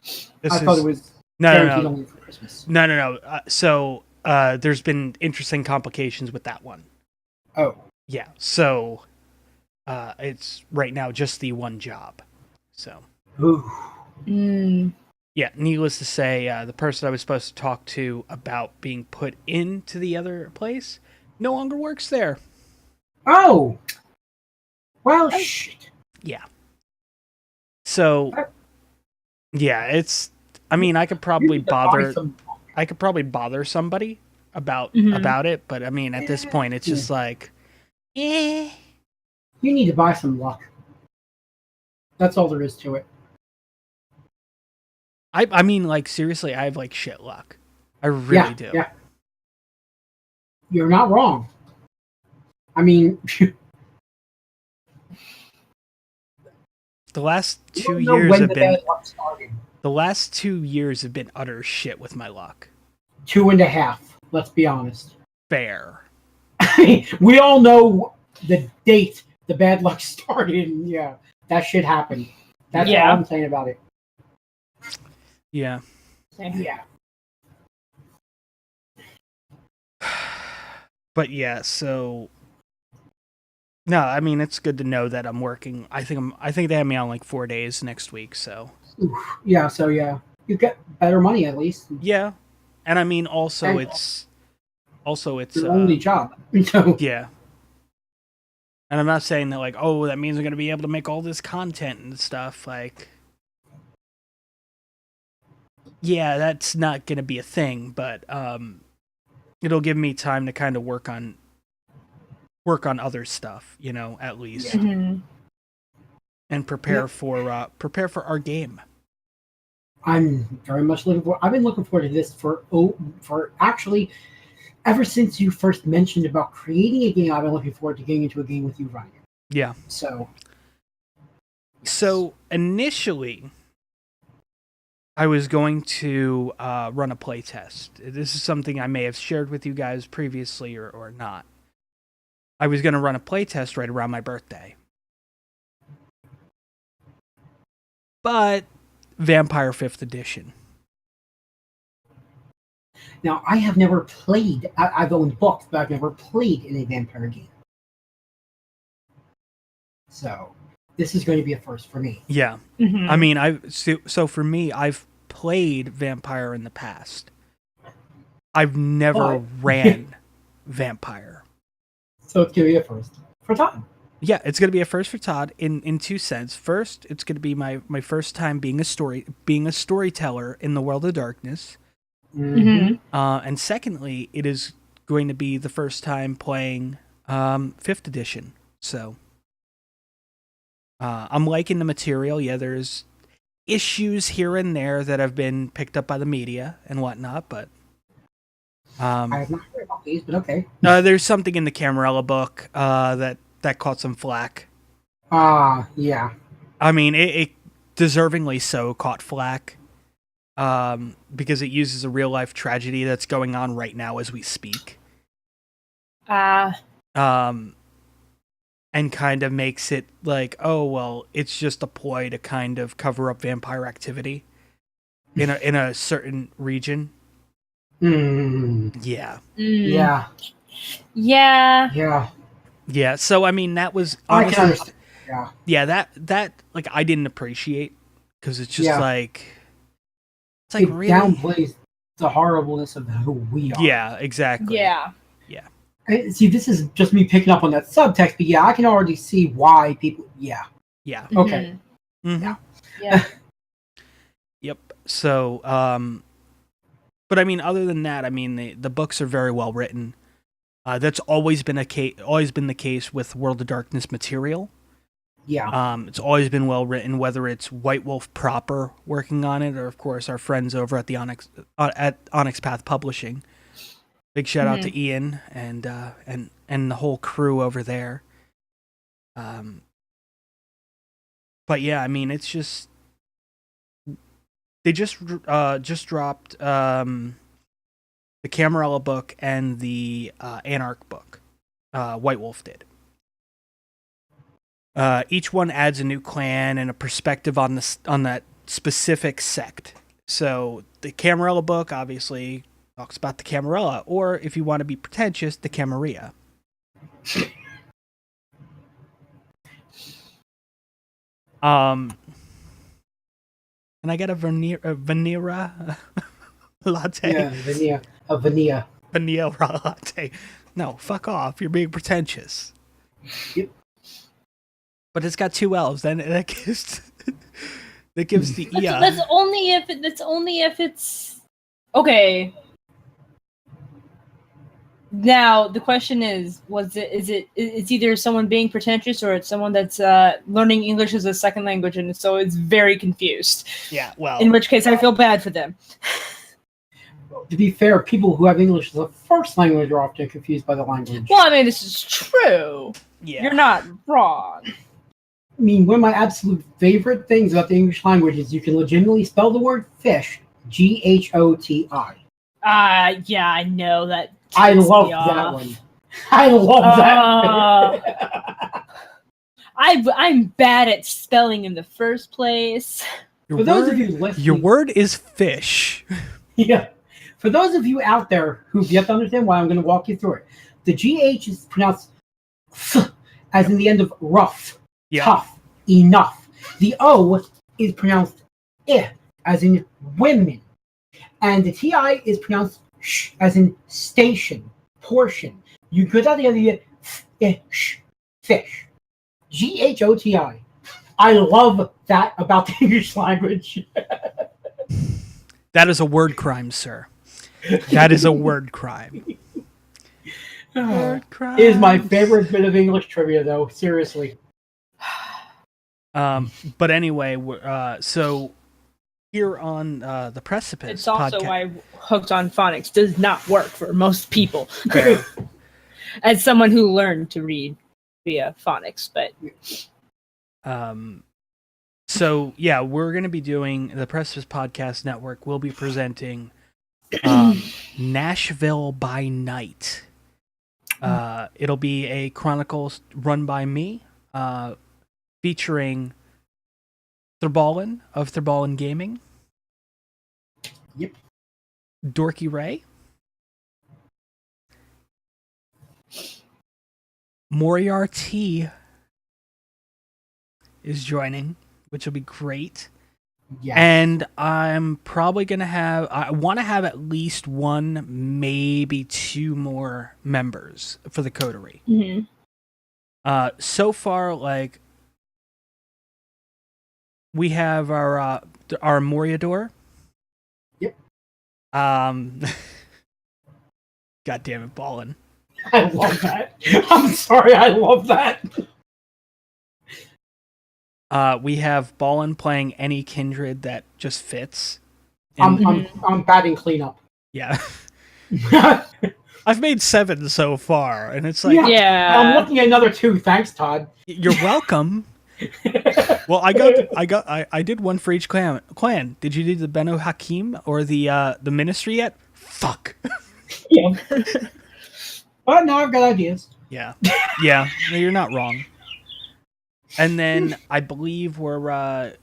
this I is thought it was no, guaranteed no, only for Christmas. no. So there's been interesting complications with that one. Oh. Yeah, so it's right now just the one job. So Ooh. yeah, needless to say, the person I was supposed to talk to about being put into the other place no longer works there. Oh. Well, shit. Yeah. So yeah, it's. I mean, I could probably bother somebody about it, but I mean, at this point, it's just like, You need to buy some luck. That's all there is to it. I mean, like seriously, I have like shit luck. I really do. Yeah. You're not wrong. I mean, the last you 2 don't know years when have the been bad luck started. the last 2 years have been utter shit with my luck. 2.5. Let's be honest. Fair. We all know the date the bad luck started, and yeah, that shit happened. That's all I'm saying about it. Yeah. Yeah. But yeah, so no, I mean it's good to know that I'm working. I think they have me on like 4 days next week, so Oof. Yeah, so yeah. You get better money at least. yeah. And I mean also And it's your only job. So yeah. And I'm not saying that like, oh, that means I'm gonna be able to make all this content and stuff, like yeah, that's not gonna be a thing, but it'll give me time to kind of work on other stuff, you know, at least. Mm-hmm. And prepare for our game. I'm very much looking forward. I've been looking forward to this for actually ever since you first mentioned about creating a game. I've been looking forward to getting into a game with you, Ryan. Yeah. So initially, I was going to run a play test. This is something I may have shared with you guys previously or not. I was going to run a play test right around my birthday. But Vampire 5th Edition. Now, I have never played. I've owned books, but I've never played in a vampire game. So this is going to be a first for me. Yeah. Mm-hmm. I mean, so for me, I've played Vampire in the past. I've never ran Vampire. So it's going to be a first for Todd. Yeah, it's going to be a first for Todd in two cents. First, it's going to be my first time being a storyteller in the world of darkness. Mm-hmm. And secondly, it is going to be the first time playing 5th edition. So I'm liking the material. Yeah, there's issues here and there that have been picked up by the media and whatnot, but I have not heard about these, but okay. There's something in the Camarilla book that caught some flack. Yeah. I mean, it deservingly so caught flack. Because it uses a real life tragedy that's going on right now as we speak. And kind of makes it like, oh well, it's just a ploy to kind of cover up vampire activity in a certain region. Yeah. Yeah. Yeah. Yeah. So I mean, that was honestly, I can honestly, understand. Yeah. That like I didn't appreciate because it's just like. It's like it really downplays the horribleness of who we are. Yeah, exactly. Yeah. See, this is just me picking up on that subtext, but yeah, I can already see why people. Yeah. Okay. Mm-hmm. Yeah. Yep. So, but I mean, other than that, I mean, the books are very well written. That's always been the case with World of Darkness material. Yeah. It's always been well written, whether it's White Wolf proper working on it, or of course our friends over at the Onyx Path Publishing. Big shout out to Ian and the whole crew over there. But yeah, I mean, it's just they just dropped the Camarilla book and the Anarch book. White Wolf did. Each one adds a new clan and a perspective on that specific sect. So the Camarilla book obviously talks about the Camarilla, or if you want to be pretentious, the Camarilla. Can I get a vanilla latte? Yeah, vanilla. Vanilla latte. No, fuck off. You're being pretentious. Yep. But it's got 2 L's. Then that gives the That's only if it's okay. Now the question is it's either someone being pretentious or it's someone that's learning English as a second language, and so it's very confused. Yeah, well, in which case I feel bad for them. To be fair, people who have English as a first language are often confused by the language. Well, I mean, this is true. Yeah. You're not wrong. I mean, one of my absolute favorite things about the English language is you can legitimately spell the word fish, Ghoti. Yeah, I know that. I love that one. I love that. I'm bad at spelling in the first place. For those of you listening, your word is fish. Yeah. For those of you out there who've yet to understand why, I'm going to walk you through it. The GH is pronounced f, as in the end of rough, tough, enough. The O is pronounced I, as in women. And the TI is pronounced sh, as in station, portion. You could out the other fish. Ghoti. I love that about the English language. That is a word crime, sir. That is a word crime. Word crime. It is my favorite bit of English trivia, though. Seriously. But anyway, so here on the Precipice It's also podcast, why Hooked on Phonics does not work for most people. As someone who learned to read via phonics, but so yeah, we're going to be doing the Precipice Podcast Network. We'll be presenting Nashville by Night. It'll be a chronicle run by me, featuring Thrabalen of Thrabalen Gaming. Yep. DorkyRae. Moriarty is joining, which will be great. Yes. And I'm probably going to I want to have at least 1, maybe 2 more members for the coterie. mm-hmm. So far, like, we have our Moriador. Yep. God damn it, Ballin. I love that. I'm sorry, I love that. We have Ballin playing any kindred that just fits. I'm batting cleanup. Yeah. I've made 7 so far, and it's like, yeah. I'm looking at another 2. Thanks, Todd. You're welcome. Well, I did 1 for each clan. Did you do the Beno Hakim or the ministry yet? Fuck. Yeah. But now I've got ideas. Yeah. No, you're not wrong. And then I believe Ray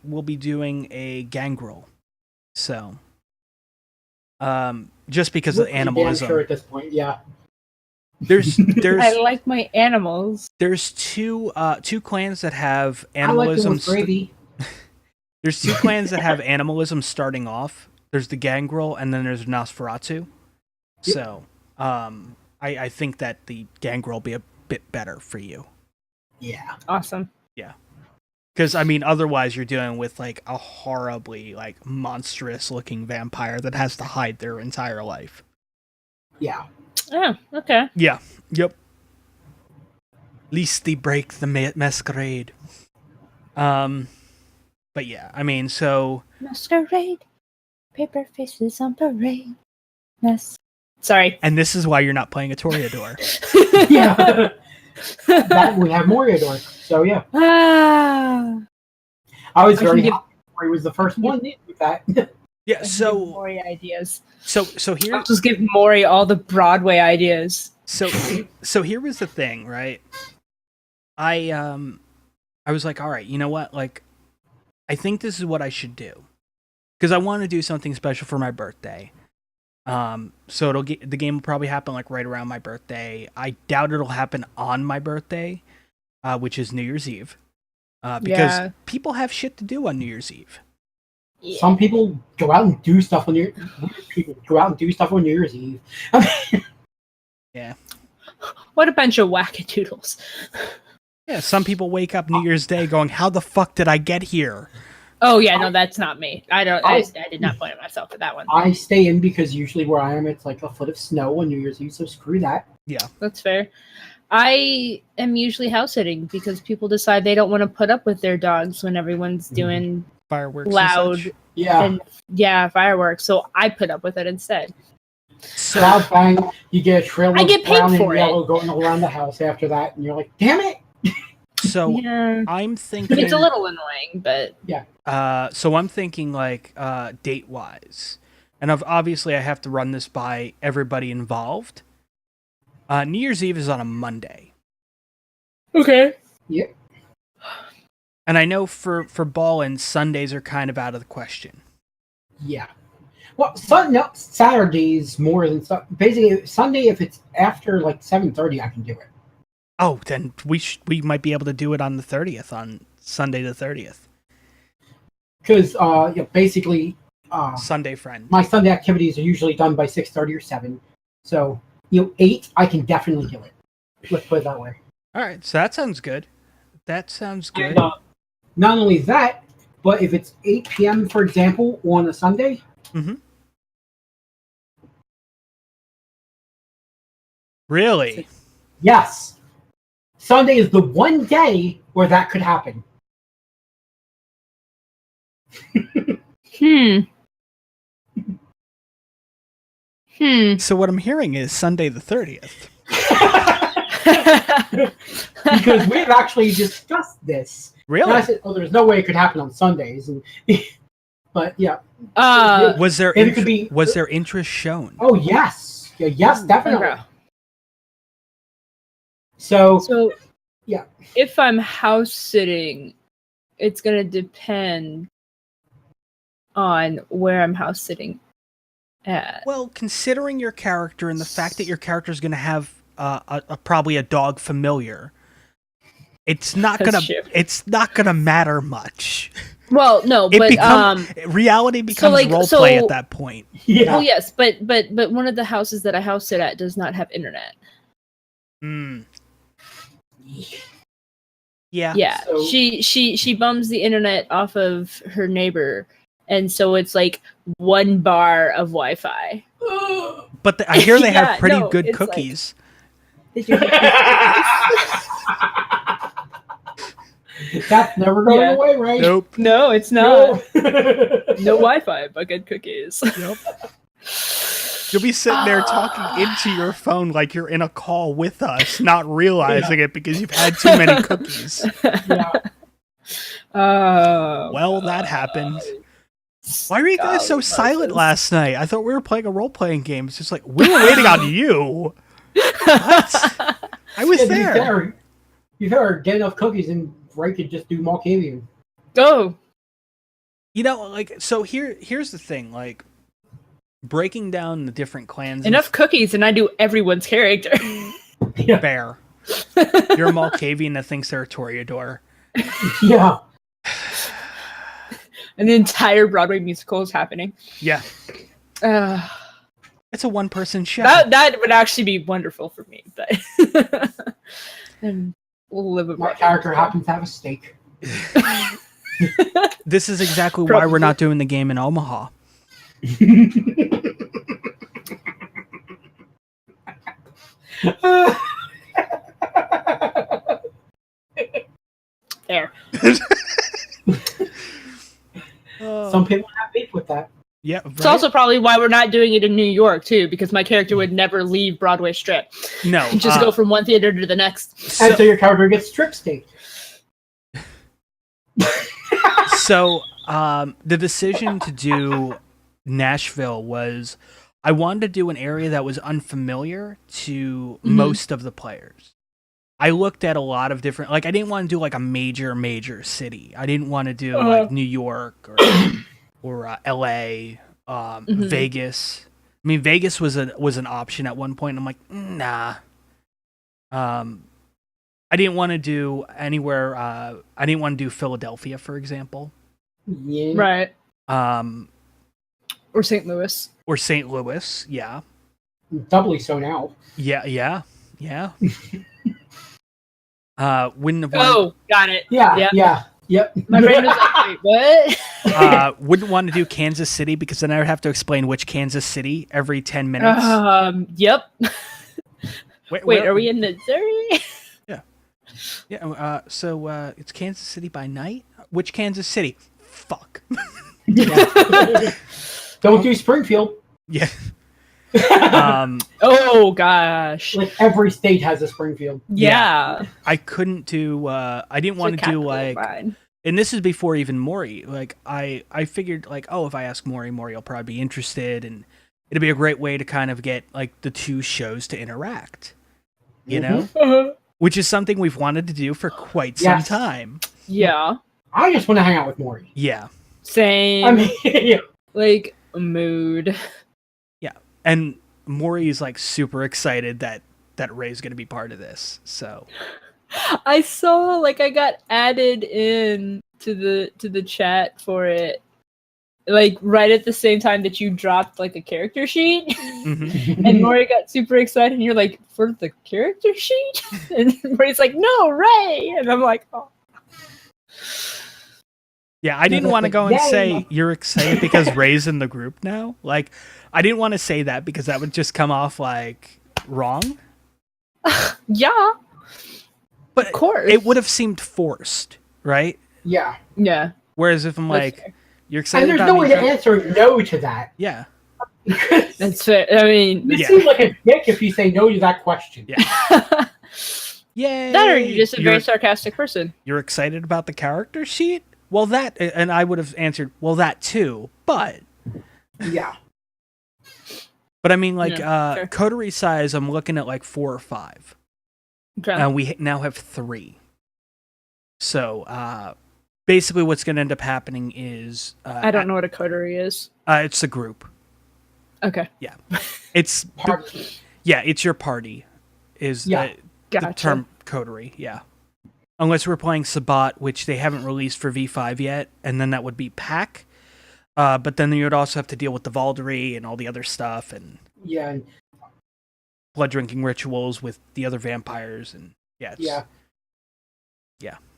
will be doing a gangrel. So, just because of animalism. Damn sure at this point, yeah. There's I like my animals. There's two clans that have I like them animalism. with gravy. There's 2 clans that have animalism starting off. There's the gangrel, and then there's Nosferatu. Yep. So, I think that the gangrel will be a bit better for you. Yeah. Awesome. Yeah. Because, I mean, otherwise you're dealing with, like, a horribly, like, monstrous-looking vampire that has to hide their entire life. Yeah. Oh, okay. Yeah. Yep. Least they break the masquerade. But yeah, I mean, so... Masquerade. Paper faces on parade. Sorry. And this is why you're not playing a Toreador. Yeah. That we have Moriador. So yeah. I was very happy. He was the first one with that. Yeah, so Maury ideas. So here, I'll just give Maury all the Broadway ideas. So here was the thing, right? I was like, all right, you know what? Like, I think this is what I should do because I want to do something special for my birthday. So the game will probably happen like right around my birthday. I doubt it'll happen on my birthday, which is New Year's Eve, because people have shit to do on New Year's Eve. Yeah. Some people go out and do stuff on New Year's Eve. Yeah. What a bunch of wackadoodles. Yeah, some people wake up New Year's Day going, "How the fuck did I get here?" Oh yeah, no, that's not me. I did not blame myself for that one. I stay in because usually where I am, it's like a foot of snow on New Year's Eve, so screw that. Yeah, that's fair. I am usually house sitting because people decide they don't want to put up with their dogs when everyone's doing fireworks, loud, fireworks. So I put up with it instead. So loud bang, you get a trail I of get paid brown for and it. yellow going around the house after that, and you're like, damn it! So I'm thinking it's a little annoying, but so I'm thinking like date wise, and obviously I have to run this by everybody involved. New Year's Eve is on a Monday. Okay. Yeah. And I know for Ballin, Sundays are kind of out of the question. Yeah. Well, Saturdays more than basically Sunday. If it's after like 7:30, I can do it. Oh, then we might be able to do it on the 30th, on Sunday the 30th. Because basically Sunday friend. My Sunday activities are usually done by 6:30 or 7. So 8 I can definitely do it. Let's put it that way. All right, so that sounds good. And, not only that, but if it's 8 p.m. for example on a Sunday. Mm-hmm. Really? Yes. Sunday is the one day where that could happen. So what I'm hearing is Sunday the 30th. Because we've actually discussed this. Really? And I said, there's no way it could happen on Sundays. But yeah. Was there interest shown? Oh yes. Yes, definitely. Okay. So yeah. If I'm house sitting, it's gonna depend on where I'm house sitting at. Well, considering your character and the fact that your character is gonna have probably a dog familiar, it's not gonna matter much. Well, no, reality becomes roleplay at that point. Yeah. Well, yes, but one of the houses that I house sit at does not have internet. Yeah. Yeah. So, she bums the internet off of her neighbor, and so it's like one bar of Wi-Fi. But I hear they have pretty good cookies. Like, that's never going away, right? Nope. No, it's not. No Wi-Fi, but good cookies. Yep. You'll be sitting there talking into your phone like you're in a call with us, not realizing it because you've had too many cookies. Yeah. Well, that happened. Why were you guys so silent last night? I thought we were playing a role-playing game. It's just like, we were waiting on you. What? I was there. You better get enough cookies and Ray could just do Malkavian. Oh. So here's the thing, breaking down the different clans. Enough cookies and I do everyone's character. Bear. You're a Malkavian that thinks they're a Toreador. Yeah. And the entire Broadway musical is happening. Yeah. It's a one-person show. That would actually be wonderful for me, but and we'll live with my character happens to have a steak. This is exactly why we're not doing the game in Omaha. There. Some people have beef with that. Yeah, right? It's also probably why we're not doing it in New York too, because my character would never leave Broadway Strip. No, just go from one theater to the next. And so your character gets strip steak. So the decision to do Nashville was, I wanted to do an area that was unfamiliar to most of the players. I looked at a lot of different, like I didn't want to do like a major city. I didn't want to do like New York or LA, Vegas. I mean, Vegas was an option at one point. I'm like, nah. I didn't want to do anywhere. I didn't want to do Philadelphia, for example. Yeah. Right. Or St. Louis. Or St. Louis, yeah. Doubly so now. Yeah. Wouldn't have Oh, got it. Yeah. Yep. My brain was like, wait, what? wouldn't want to do Kansas City because then I would have to explain which Kansas City every 10 minutes. Yep. Wait, are we in Missouri? Yeah. So it's Kansas City by night? Which Kansas City? Fuck. Don't do Springfield. Yeah. Oh gosh. Like every state has a Springfield. Yeah. I couldn't do. I didn't want to do like. And this is before even Maury. Like I figured like, oh, if I ask Maury will probably be interested, and it'd be a great way to kind of get like the two shows to interact. You know, which is something we've wanted to do for quite some time. Yeah. I just want to hang out with Maury. Yeah. Same. I mean, like mood. Yeah, and Maury's like super excited that Ray's going to be part of this. So I saw like I got added in to the chat for it, like right at the same time that you dropped like a character sheet, and Maury got super excited. And you're like, for the character sheet, and Maury's like, no, Ray, and I'm like, oh. Yeah, I didn't want to go and say you're excited because Ray's in the group now. Like, I didn't want to say that because that would just come off like wrong. Yeah. But of course. It would have seemed forced, right? Yeah. Yeah. Whereas if I'm like, you're excited and there's about no way me, to answer no to that. Yeah. That's fair. I mean, it seems like a dick if you say no to that question. Yeah. Yay! That or you're just a very sarcastic person. You're excited about the character sheet? Well, that, and I would have answered, well, that too, but. Yeah. But I mean, like, sure. coterie size, I'm looking at like 4 or 5. Okay. And we now have 3. So, basically what's going to end up happening is... I don't know what a coterie is. It's a group. Okay. Yeah. It's... Party. Yeah, it's your party, is the term coterie, yeah. Unless we're playing Sabat, which they haven't released for V5 yet, and then that would be pack. But then you would also have to deal with the Valdery and all the other stuff, and blood drinking rituals with the other vampires, and yeah.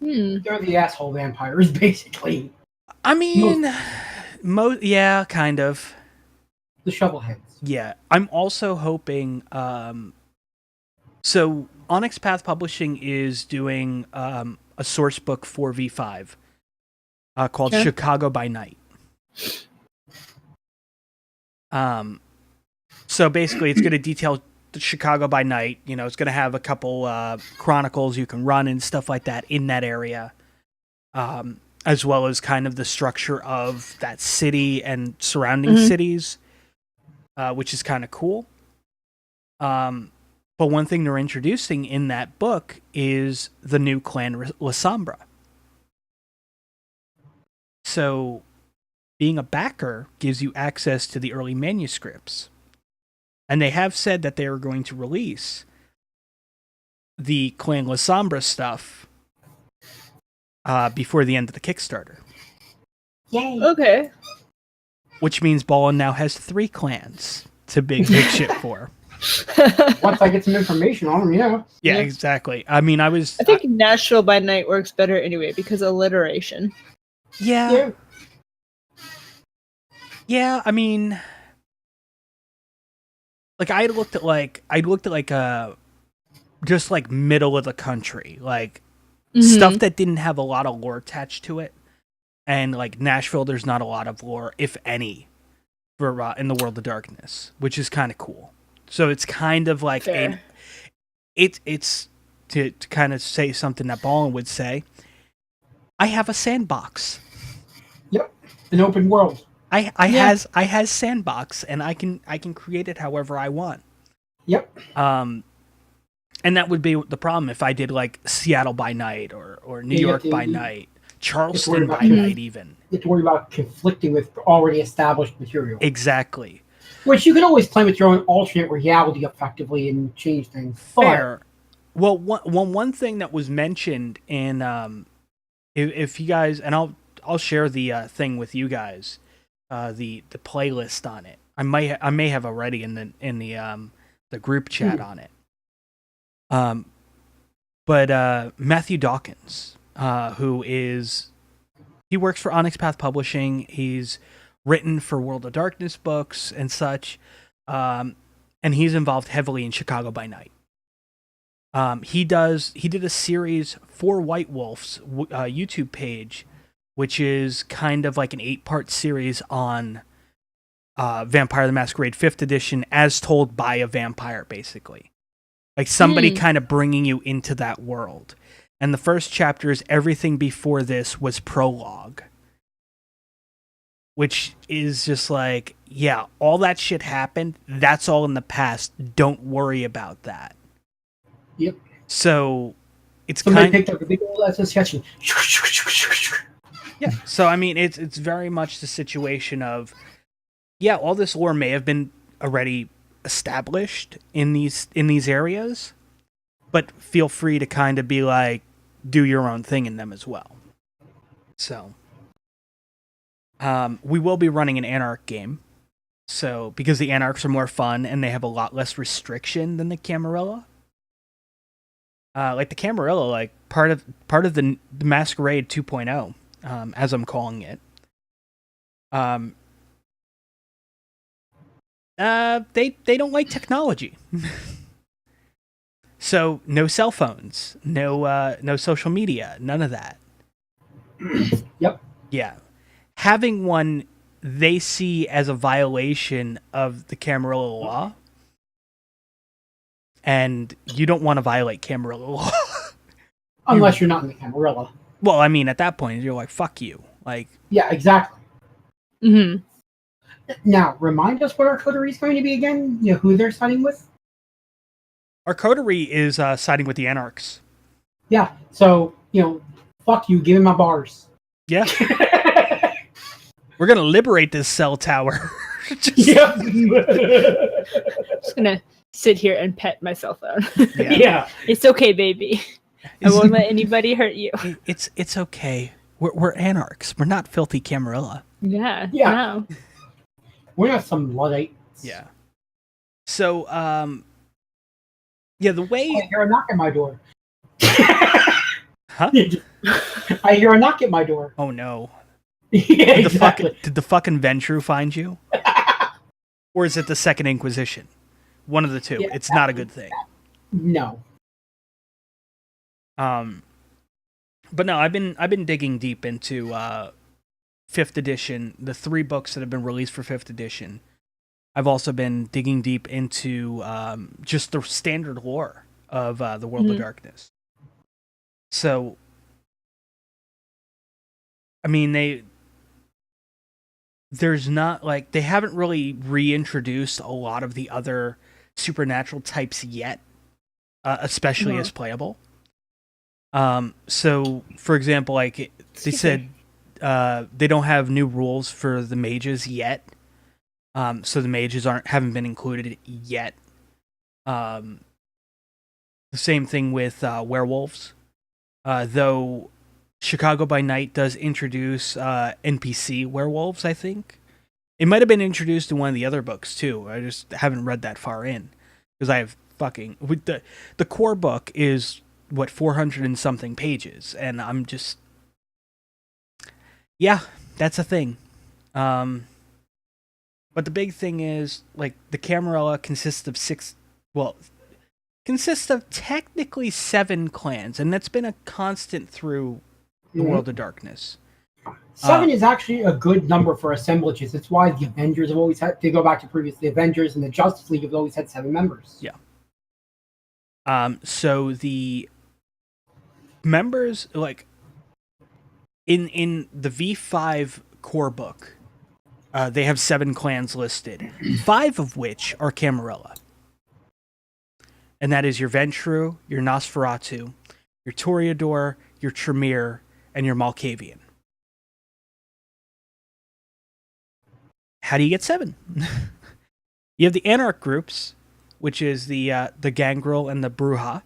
They're the asshole vampires, basically. I mean, yeah, kind of. The shovelheads. Yeah, I'm also hoping. So Onyx Path Publishing is doing a source book for V5 called Chicago by Night. So basically, it's going to detail the Chicago by Night. You know, it's going to have a couple chronicles you can run and stuff like that in that area, as well as kind of the structure of that city and surrounding cities, which is kind of cool. But one thing they're introducing in that book is the new clan La Sombra. So being a backer gives you access to the early manuscripts. And they have said that they are going to release the clan La Sombra stuff before the end of the Kickstarter. Yay. Okay. Which means Ballin now has 3 clans to big shit for. Once I get some information on them, Yeah, exactly. I mean, I think Nashville by Night works better anyway because of alliteration. Yeah, I mean, like I looked at just like middle of the country, like stuff that didn't have a lot of lore attached to it, and like Nashville, there's not a lot of lore, if any, for in the World of Darkness, which is kind of cool. So it's kind of like it's to kind of say something that Ballin would say. I have a sandbox. Yep, an open world. I has sandbox, and I can create it however I want. Yep. And that would be the problem if I did like Seattle by night or New York by night, Charleston by night even. You have to worry about conflicting with already established material. Exactly. Which you can always play with your own alternate reality effectively and change things. Fair. Well, one thing that was mentioned in if you guys, and I'll share the thing with you guys, the playlist on it. I may have already in the group chat on it. But Matthew Dawkins, he works for Onyx Path Publishing. He's written for World of Darkness books and such, and he's involved heavily in Chicago by Night. He did a series for White Wolf's YouTube page, which is kind of like an 8-part series on Vampire the Masquerade 5th edition as told by a vampire, basically. Like somebody kind of bringing you into that world. And the first chapter is everything before this was prologue. Which is just like, yeah, all that shit happened. That's all in the past. Don't worry about that. Yep. So it's somebody picked up a big old sketch. Yeah. So I mean, it's very much the situation of, yeah, all this lore may have been already established in these areas, but feel free to kind of be like, do your own thing in them as well. So, we will be running an Anarch game. So, because the Anarchs are more fun and they have a lot less restriction than the Camarilla. Like the Camarilla, like part of the Masquerade 2.0, as I'm calling it. They don't like technology. So no cell phones, no social media, none of that. Yep. Yeah. Having one they see as a violation of the Camarilla law. And you don't want to violate Camarilla law. Unless you're not in the Camarilla. Well, I mean, at that point, you're like, fuck you. Like, yeah, exactly. Mm-hmm. Now, remind us what our coterie is going to be again? You know, who they're siding with? Our coterie is siding with the Anarchs. Yeah, so, fuck you, give me my bars. Yeah. We're going to liberate this cell tower. Yep. Just going to sit here and pet my cell phone. Yeah. It's okay, baby. I won't let anybody hurt you. It's okay. We're Anarchs. We're not filthy Camarilla. Yeah. No. We're not some Luddites. Yeah. So, yeah, the way... I hear a knock at my door. Huh? I hear a knock at my door. Oh, no. Yeah, exactly. Did the fucking Ventru find you? Or is it the Second Inquisition? One of the two. Yeah, it's not a good thing. No. But no, I've been digging deep into 5th edition, the 3 books that have been released for 5th edition. I've also been digging deep into just the standard lore of the World of Darkness. So, I mean, there's not, like, they haven't really reintroduced a lot of the other supernatural types yet, especially as playable. So, for example, like, they said they don't have new rules for the mages yet. So the mages haven't been included yet. The same thing with werewolves. Though Chicago by Night does introduce NPC werewolves, I think. It might have been introduced in one of the other books, too. I just haven't read that far in. Because I have with the core book is, 400 and something pages. And I'm just... Yeah, that's a thing. But the big thing is, like, the Camarilla consists of technically 7 clans, and that's been a constant through the World of Darkness. 7 is actually a good number for assemblages. It's why the Avengers have always had, to go back to the Avengers and the Justice League have always had 7 members. Yeah. So the members, like, in the V5 core book, they have 7 clans listed, 5 of which are Camarilla. and that is your Ventru, your Nosferatu, your Toreador, your Tremere, and your Malkavian. How do you get 7? You have the Anarch groups, which is the Gangrel and the Bruja.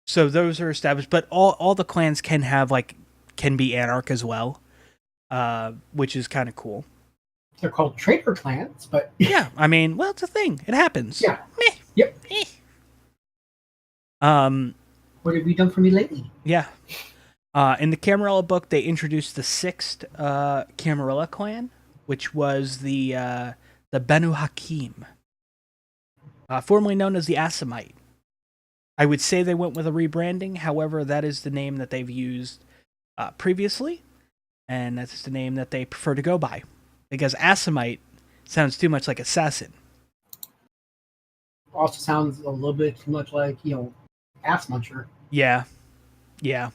So those are established, but all the clans can be Anarch as well, which is kind of cool. They're called traitor clans, but yeah, I mean, well, it's a thing. It happens. Yeah. Meh. Yep. Meh. What have you done for me lately? Yeah. In the Camarilla book, they introduced the 6th Camarilla clan, which was the Banu Hakim, formerly known as the Assamite. I would say they went with a rebranding. However, that is the name that they've used previously, and that's the name that they prefer to go by. Because Assamite sounds too much like assassin. Also sounds a little bit too much like, ass muncher. Yeah. Yeah.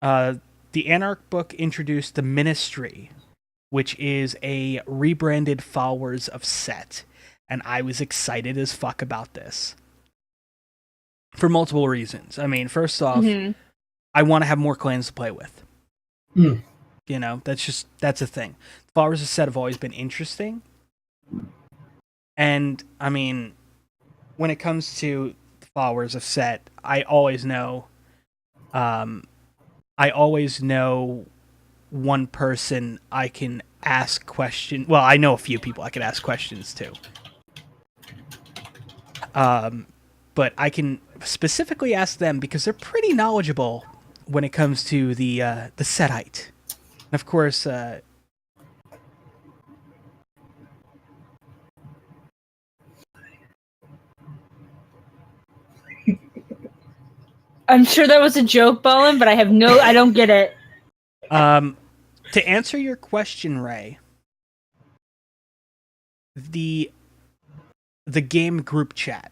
The Anarch book introduced the Ministry, which is a rebranded followers of Set. And I was excited as fuck about this. For multiple reasons. I mean, first off, I want to have more clans to play with. That's a thing. Followers of Set have always been interesting. And, I mean, when it comes to followers of Set, I always know one person I can ask questions. Well, I know a few people I can ask questions to. But I can specifically ask them because they're pretty knowledgeable when it comes to the Setite. And of course, I'm sure that was a joke, Bolin, but I don't get it. To answer your question, Ray, the game group chat.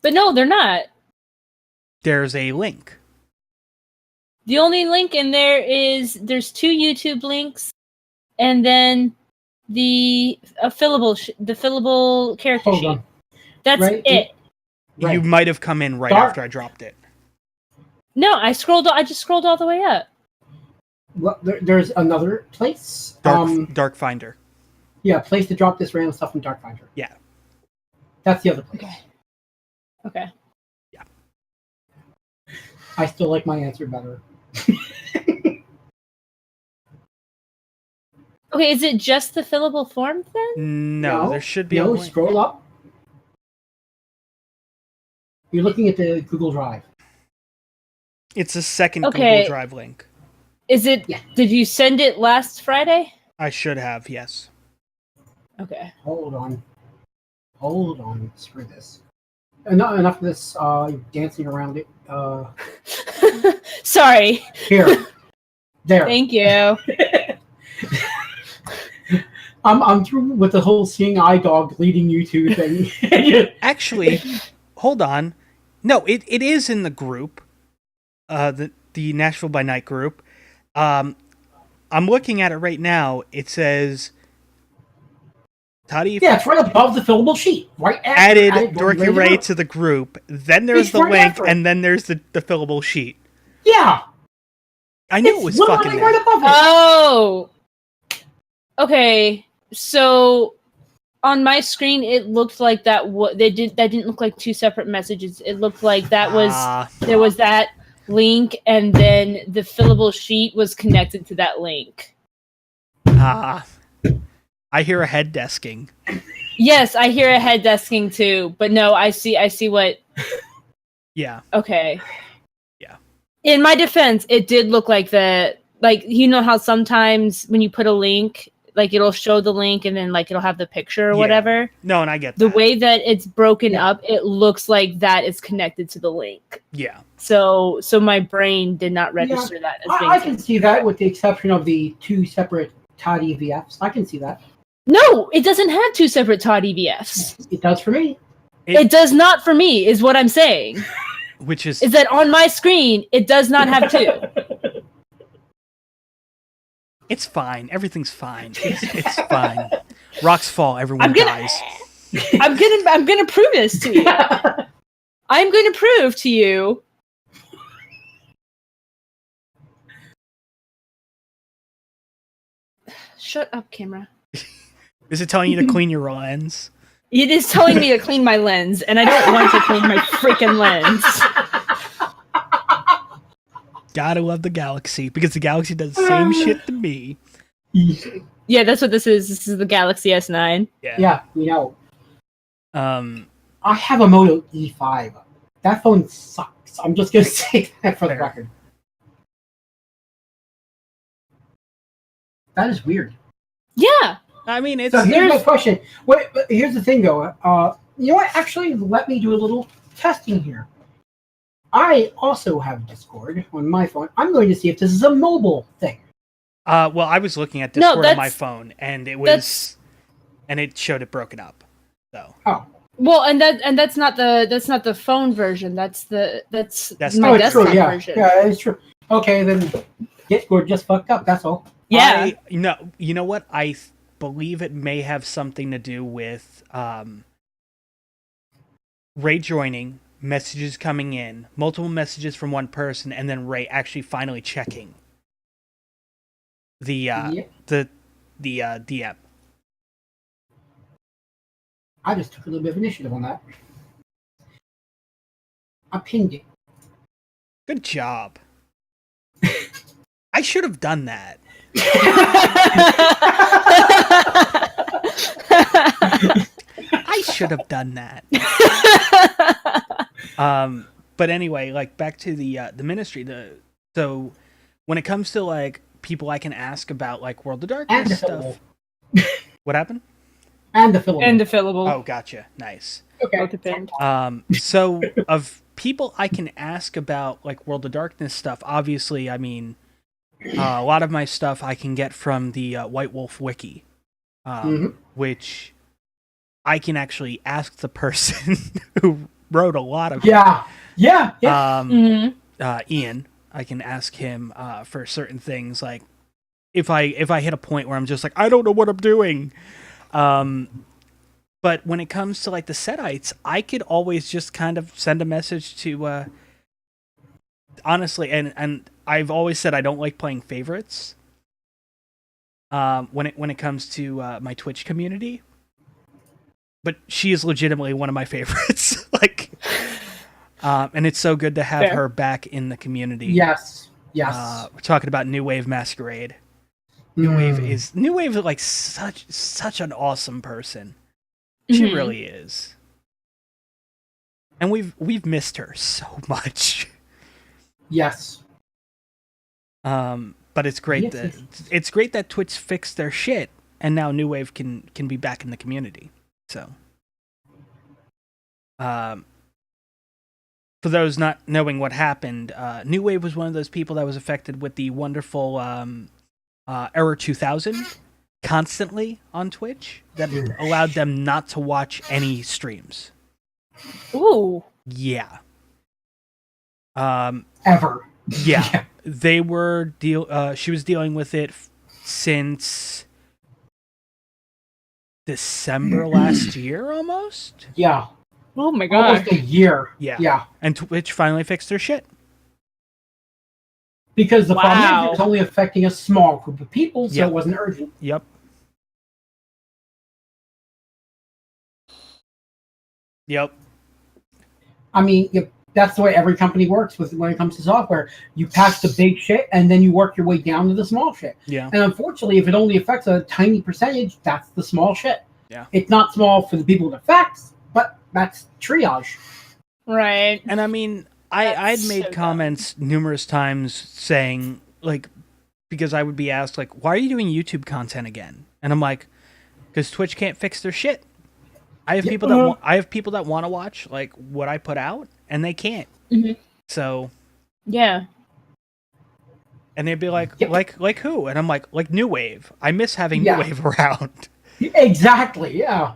But no, they're not. There's a link. The only link in there there's 2 YouTube links, and then the fillable character sheet. That's it. Right. You might have come in right after I dropped it. No, I just scrolled all the way up. Well, there's another place. Dark Finder. Yeah, place to drop this random stuff in Dark Finder. Yeah. That's the other place. Okay. Yeah. I still like my answer better. Okay, is it just the fillable form then? No, there should be a link. Scroll up. You're looking at the Google Drive. It's a second Google Drive link. Is it? Yeah. Did you send it last Friday? I should have, yes. Okay. Hold on. Screw this. Enough of this dancing around it. Sorry. Here. There. Thank you. I'm through with the whole seeing eye dog leading you to thing. Actually, hold on. No, it is in the group. The Nashville by Night group. I'm looking at it right now. It says ToddEvf. Yeah, it's right above the fillable sheet. Right added DorkyRae to the group. Then there's the link, and then there's the fillable sheet. Yeah. I knew it was fucking there. Right above it. Oh. Okay. So on my screen, it looked like that. That didn't look like 2 separate messages. It looked like that was there was that link, and then the fillable sheet was connected to that link. I hear a head desking. Yes, I hear a head desking too, but no, I see what. Yeah. Okay. Yeah. In my defense, it did look like how sometimes when you put a link, it'll show the link and then it'll have the picture or whatever. No, and I get that. The way that it's broken up, it looks like that is connected to the link. Yeah. So my brain did not register that as being. I can see that, with the exception of the 2 separate ToddEvfs. I can see that. No, it doesn't have 2 separate ToddEvfs. It does for me. It does not for me, is what I'm saying. Which is that on my screen, it does not have 2. It's fine. Everything's fine. It's fine. Rocks fall, everyone dies. I'm gonna prove this to you. I'm going to prove to you. Shut up, camera. Is it telling you to clean your lens? It is telling me to clean my lens, and I don't want to clean my freaking lens. Gotta love the Galaxy, because the Galaxy does the same shit to me. Yeah, that's what this is. This is the Galaxy S9. Yeah, you know. Um, I have a Moto E5. That phone sucks. I'm just gonna say that for the record. That is weird. Yeah. I mean, it's... So here's my question. Wait, but here's the thing, though. You know what? Actually, let me do a little testing here. I also have Discord on my phone. I'm going to see if this is a mobile thing. well, I was looking at Discord on my phone, and it was... And it showed it broken up. So. Oh. Well, and that's not the phone version. That's my desktop true, yeah. version. Yeah, it's true. Okay, then Discord just fucked up. That's all. Yeah. You know what? I believe it may have something to do with Ray joining, messages coming in, multiple messages from one person, and then Ray actually finally checking the DM. I just took a little bit of initiative on that. I pinged it. Good job. I should have done that. I should have done that. But anyway, like back to the ministry. So when it comes to like people I can ask about like World of Darkness stuff. What happened? And the fillable. And the fillable. Oh, gotcha. Nice. Okay. So of people I can ask about like World of Darkness stuff, obviously, I mean, a lot of my stuff I can get from the White Wolf Wiki, which I can actually ask the person who wrote a lot of Yeah. Ian. I can ask him for certain things, like if I hit a point where I'm just like, I don't know what I'm doing. But when it comes to like the Setites, I could always just kind of send a message to honestly, and I've always said I don't like playing favorites when it comes to my Twitch community. But she is legitimately one of my favorites. Like and it's so good to have her back in the community. Yes. We're talking about New Wave Masquerade. New Wave is like such an awesome person. She really is. And we've missed her so much. Yes. But it's great it's great that Twitch fixed their shit and now New Wave can be back in the community. So for those not knowing what happened, New Wave was one of those people that was affected with the wonderful Error 2000 constantly on Twitch that allowed them not to watch any streams. Ooh. Yeah. Ever. Yeah. They were she was dealing with it since December last year almost. Yeah. Oh my god. Almost a year. Yeah. Yeah. And Twitch finally fixed their shit. Because the problem is it was only affecting a small group of people, so it wasn't urgent. Yep. I mean, that's the way every company works when it comes to software. You pass the big shit, and then you work your way down to the small shit. Yeah. And unfortunately, if it only affects a tiny percentage, that's the small shit. Yeah. It's not small for the people it affects, but that's triage. Right. And I mean, I'd made comments numerous times saying, like, because I would be asked, like, why are you doing YouTube content again? And I'm like, because Twitch can't fix their shit. I have people that want to watch like what I put out, and they can't. So yeah. And they'd be like, like who? And I'm like New Wave. I miss having New Wave around. Exactly. Yeah.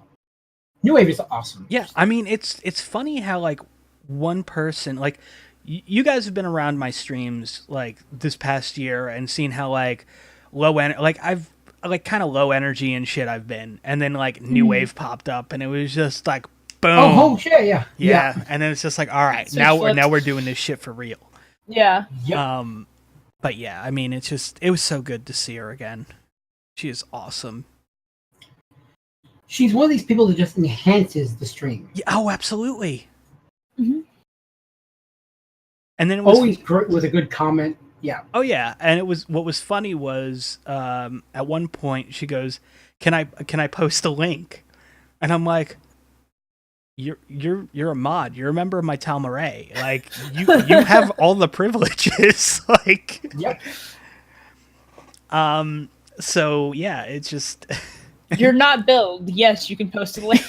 New Wave is awesome. Yeah. I mean, it's funny how like one person, like you guys have been around my streams like this past year and seen how like low end, like like kind of low energy and shit I've been, and then like New Wave popped up, and it was just like boom. Oh shit, yeah. Yeah, and then it's just like, all right, Switch now flips. we're doing this shit for real. Yeah. Yep. But yeah, I mean, it was so good to see her again. She is awesome. She's one of these people that just enhances the stream. Yeah, oh, absolutely. Mhm. And then it was Always great with a good comment. Yeah. oh yeah, and it was what was funny was at one point she goes, "Can I post a link?" And I'm like, You're a mod. You're a member of my ToddEvf. Like you have all the privileges. Like Yep. So yeah, it's just You're not billed. Yes, you can post a link.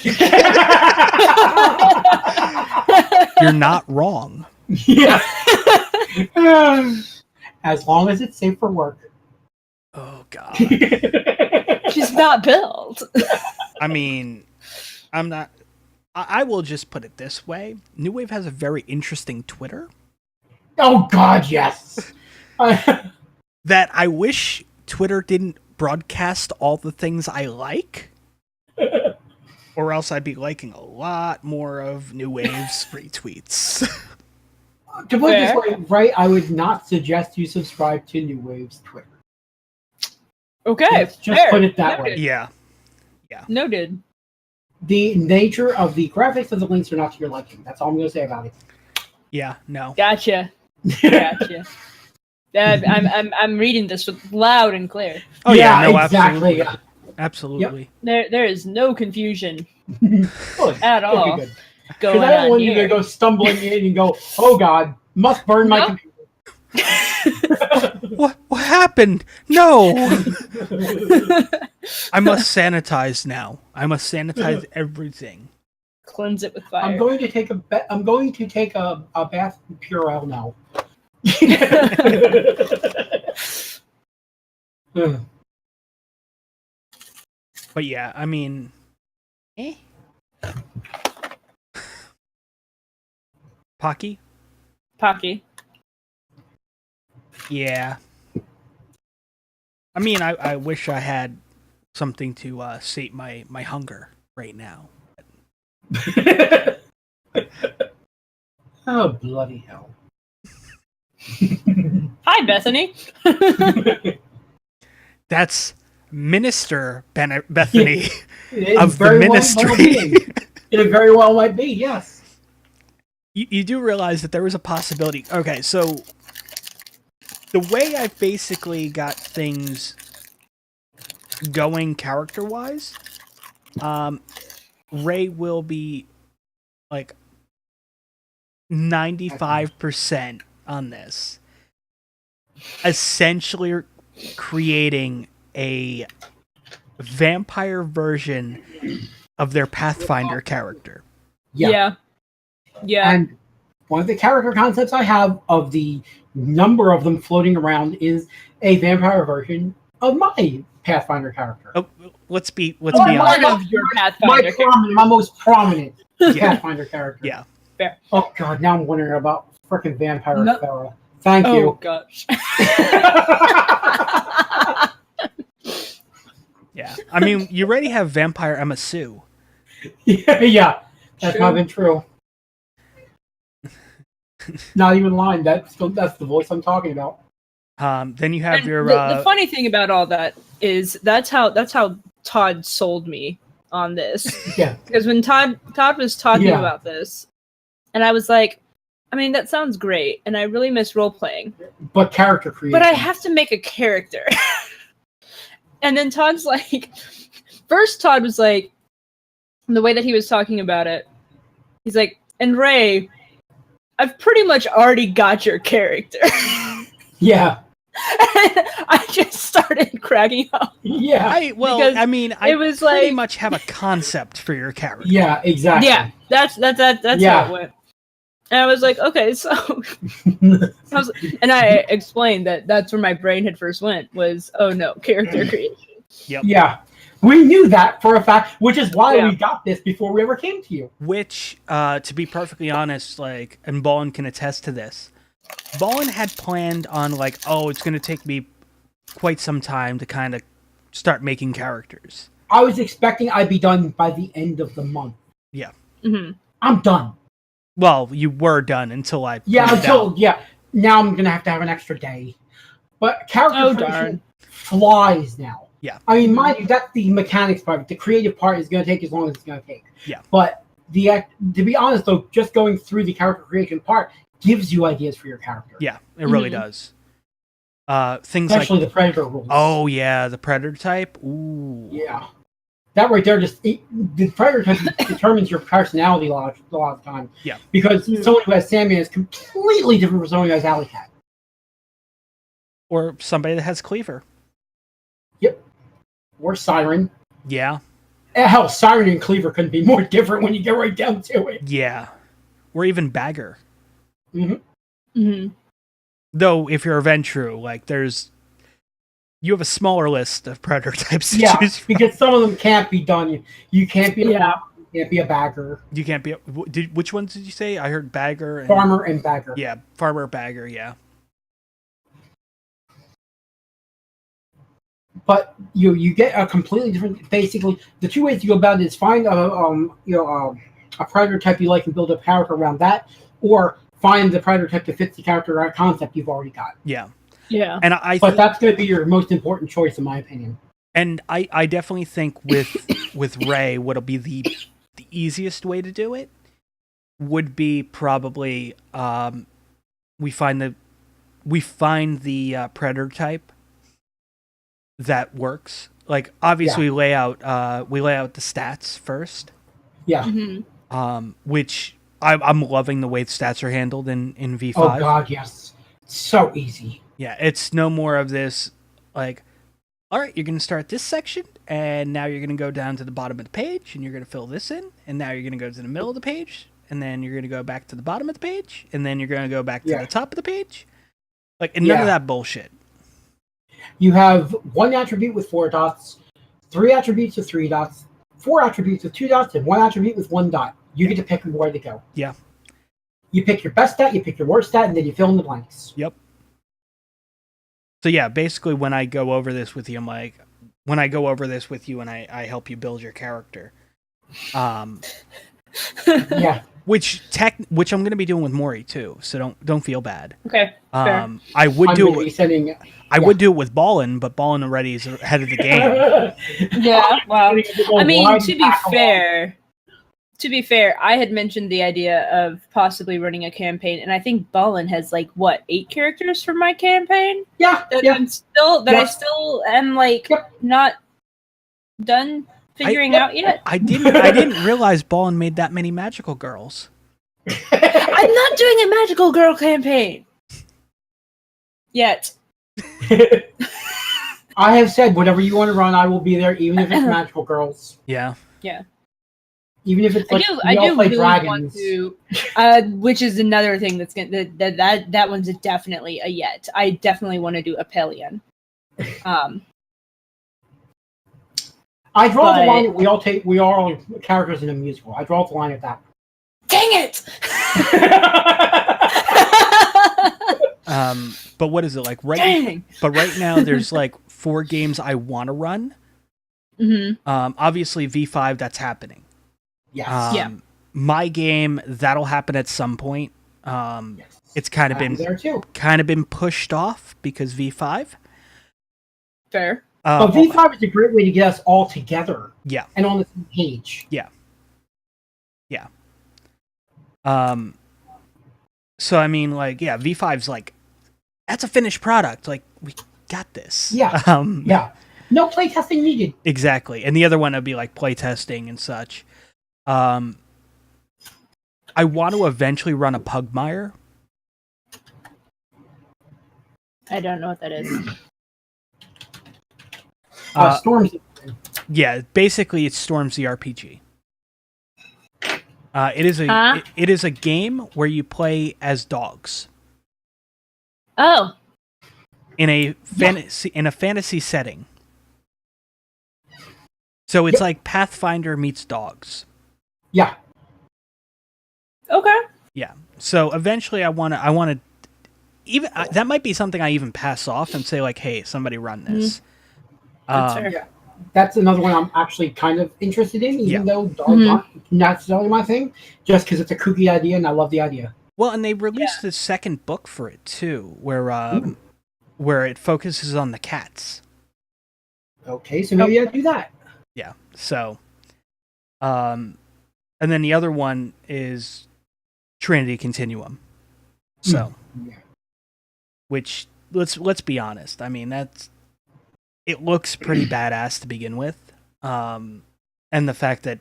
you're not wrong. Yeah. As long as it's safe for work. Oh god. She's not billed. I mean, I'm not. I will just put it this way: New Wave has a very interesting Twitter Oh God, yes. that I wish Twitter didn't broadcast all the things I like, or else I'd be liking a lot more of New Wave's retweets. To put it this way, right? I would not suggest you subscribe to New Wave's Twitter. Okay. Let's just fair. put it that Noted. way. Yeah. Noted. The nature of the graphics of the links are not to your liking. That's all I'm going to say about it. Yeah. No. Gotcha. Gotcha. I'm reading this with loud and clear. Oh yeah. No. exactly. Absolutely. There is no confusion Good. at It'll be all good. going Because I don't on want you to here. go stumbling in and go, "Oh God, must burn my Nope. computer." What happened? No. I must sanitize now. I must sanitize everything. Cleanse it with fire. I'm going to take a bath in Purell now. But yeah, I mean, Pocky? Pocky. Yeah. I mean, I wish I had something to sate my hunger right now. Oh bloody hell! Hi, Bethany. That's Minister Bethany It of the very well ministry. might be. It very well might be. Yes. You do realize that there was a possibility. Okay, so the way I basically got things going character-wise, Ray will be like 95% on this. Essentially creating a vampire version of their Pathfinder character. Yeah. And one of the character concepts I have of the number of them floating around is a vampire version of my Pathfinder character. Oh, let's be One honest. of your Pathfinder. My most prominent Pathfinder character. Yeah. Fair. Oh God, now I'm wondering about frickin' Vampire No. Farah. Thank Oh you. gosh. Yeah. I mean, you already have Vampire Emma Sue. Yeah, that's True. not been true. Not even lying. That's the voice I'm talking about. Then you have And your the funny thing about all that is that's how Todd sold me on this. Yeah. Because when Todd was talking Yeah. about this, and I was like, I mean, that sounds great, and I really miss role playing, But character creation. but I have to make a character. And then Todd's like, first Todd was like, the way that he was talking about it, he's like, and Ray, I've pretty much already got your character. Yeah. And I just started cracking up. Yeah. I because I it was pretty like- much have a concept for your character. Yeah, exactly. Yeah, that's Yeah. how it went. And I was like, okay, so and I explained that that's where my brain had first went was, oh no, character creation. Yep. Yeah. We knew that for a fact, which is why Yeah. we got this before we ever came to you. Which, to be perfectly honest, like, and Ballin can attest to this, Ballin had planned on, like, oh, it's going to take me quite some time to kind of start making characters. I was expecting I'd be done by the end of the month. Yeah. Mm-hmm. I'm done. Well, you were done until I. Now I'm gonna have to have an extra day. But character creation flies now. Yeah. I mean, mind you, that's the mechanics part. The creative part is gonna take as long as it's gonna take. Yeah. But to be honest though, just going through the character creation part gives you ideas for your character. Yeah, it really does. Things especially like the predator rules. Oh yeah, the predator type. Ooh. Yeah. That right there, the predator type determines your personality a lot of the time. Yeah. Because someone who has Sandman is completely different from someone who has Alley Cat. Or somebody that has Cleaver. Yep. Or Siren. Yeah. Hell, Siren and Cleaver couldn't be more different when you get right down to it. Yeah. Or even Bagger. Mm-hmm. Mm-hmm. Though, if you're a Ventru, like, you have a smaller list of predator types to choose from. Because some of them can't be done. You can't be you can't be a bagger. You can't be which ones did you say? I heard Bagger and Farmer and Bagger. Yeah, Farmer, Bagger, yeah. But you get a completely different. Basically, the two ways to go about it is find a predator type you like and build a character around that, or find the predator type that fits the character concept you've already got. Yeah. Yeah. And but that's going to be your most important choice, in my opinion. And I definitely think with Ray, what'll be the easiest way to do it would be probably we find the predator type that works. Like, obviously we lay out the stats first. Yeah. Mm-hmm. Which I'm loving the way the stats are handled in V5. Oh god, yes. So easy. Yeah, it's no more of this, like, all right, you're going to start this section, and now you're going to go down to the bottom of the page, and you're going to fill this in, and now you're going to go to the middle of the page, and then you're going to go back to the bottom of the page, and then you're going to go back to the top of the page. Like, and none of that bullshit. You have one attribute with 4 dots, 3 attributes with 3 dots, 4 attributes with 2 dots, and 1 attribute with 1 dot. You get to pick where to go. Yeah. You pick your best stat, you pick your worst stat, and then you fill in the blanks. Yep. So yeah, basically when I go over this with you, I'm like, when I go over this with you and I help you build your character, yeah. Which I'm going to be doing with Maury too, so don't feel bad. Okay. Fair. I would do it. I would do it with Ballin, but Ballin already is ahead of the game. Yeah. Well, I mean, to be fair, I had mentioned the idea of possibly running a campaign, and I think Ballin has 8 characters for my campaign. Yeah. I still am not done figuring out yet. I didn't realize Ballin made that many magical girls. I'm not doing a magical girl campaign yet. I have said whatever you want to run, I will be there, even if it's magical girls. Yeah. Yeah. Even if it's I do play really dragons. want to, which is another thing that's gonna that one's definitely a yet. I definitely want to do a Pelion. I draw the line that we are all characters in a musical. I draw the line at that. Dang it! But what is it like But right now there's 4 games I want to run. Mm-hmm. Obviously V5 that's happening. Yes. My game that'll happen at some point. Yes. It's kind of been pushed off because V5. Fair. But V5 is a great way to get us all together. Yeah. And on the same page. Yeah. Yeah. So I mean, V5's that's a finished product. We got this. Yeah. Yeah. No playtesting needed. Exactly. And the other one would be playtesting and such. I want to eventually run a Pugmire. I don't know what that is. Stormzy. Yeah, basically it's Stormzy RPG. It is a game where you play as dogs. Oh. In a fantasy setting. So it's like Pathfinder meets dogs. Yeah. Okay. Yeah. So eventually I want to even that might be something I even pass off and say hey, somebody run this. That's fair. Yeah. That's another one I'm actually kind of interested in, even Yeah. though dogs aren't necessarily my thing, just because it's a kooky idea and I love the idea. Well, and they released the second book for it too, where it focuses on the cats. Okay, so maybe I'll do that. Yeah. So, and then the other one is Trinity Continuum. So, Yeah. which let's be honest. I mean, it looks pretty badass to begin with. And the fact that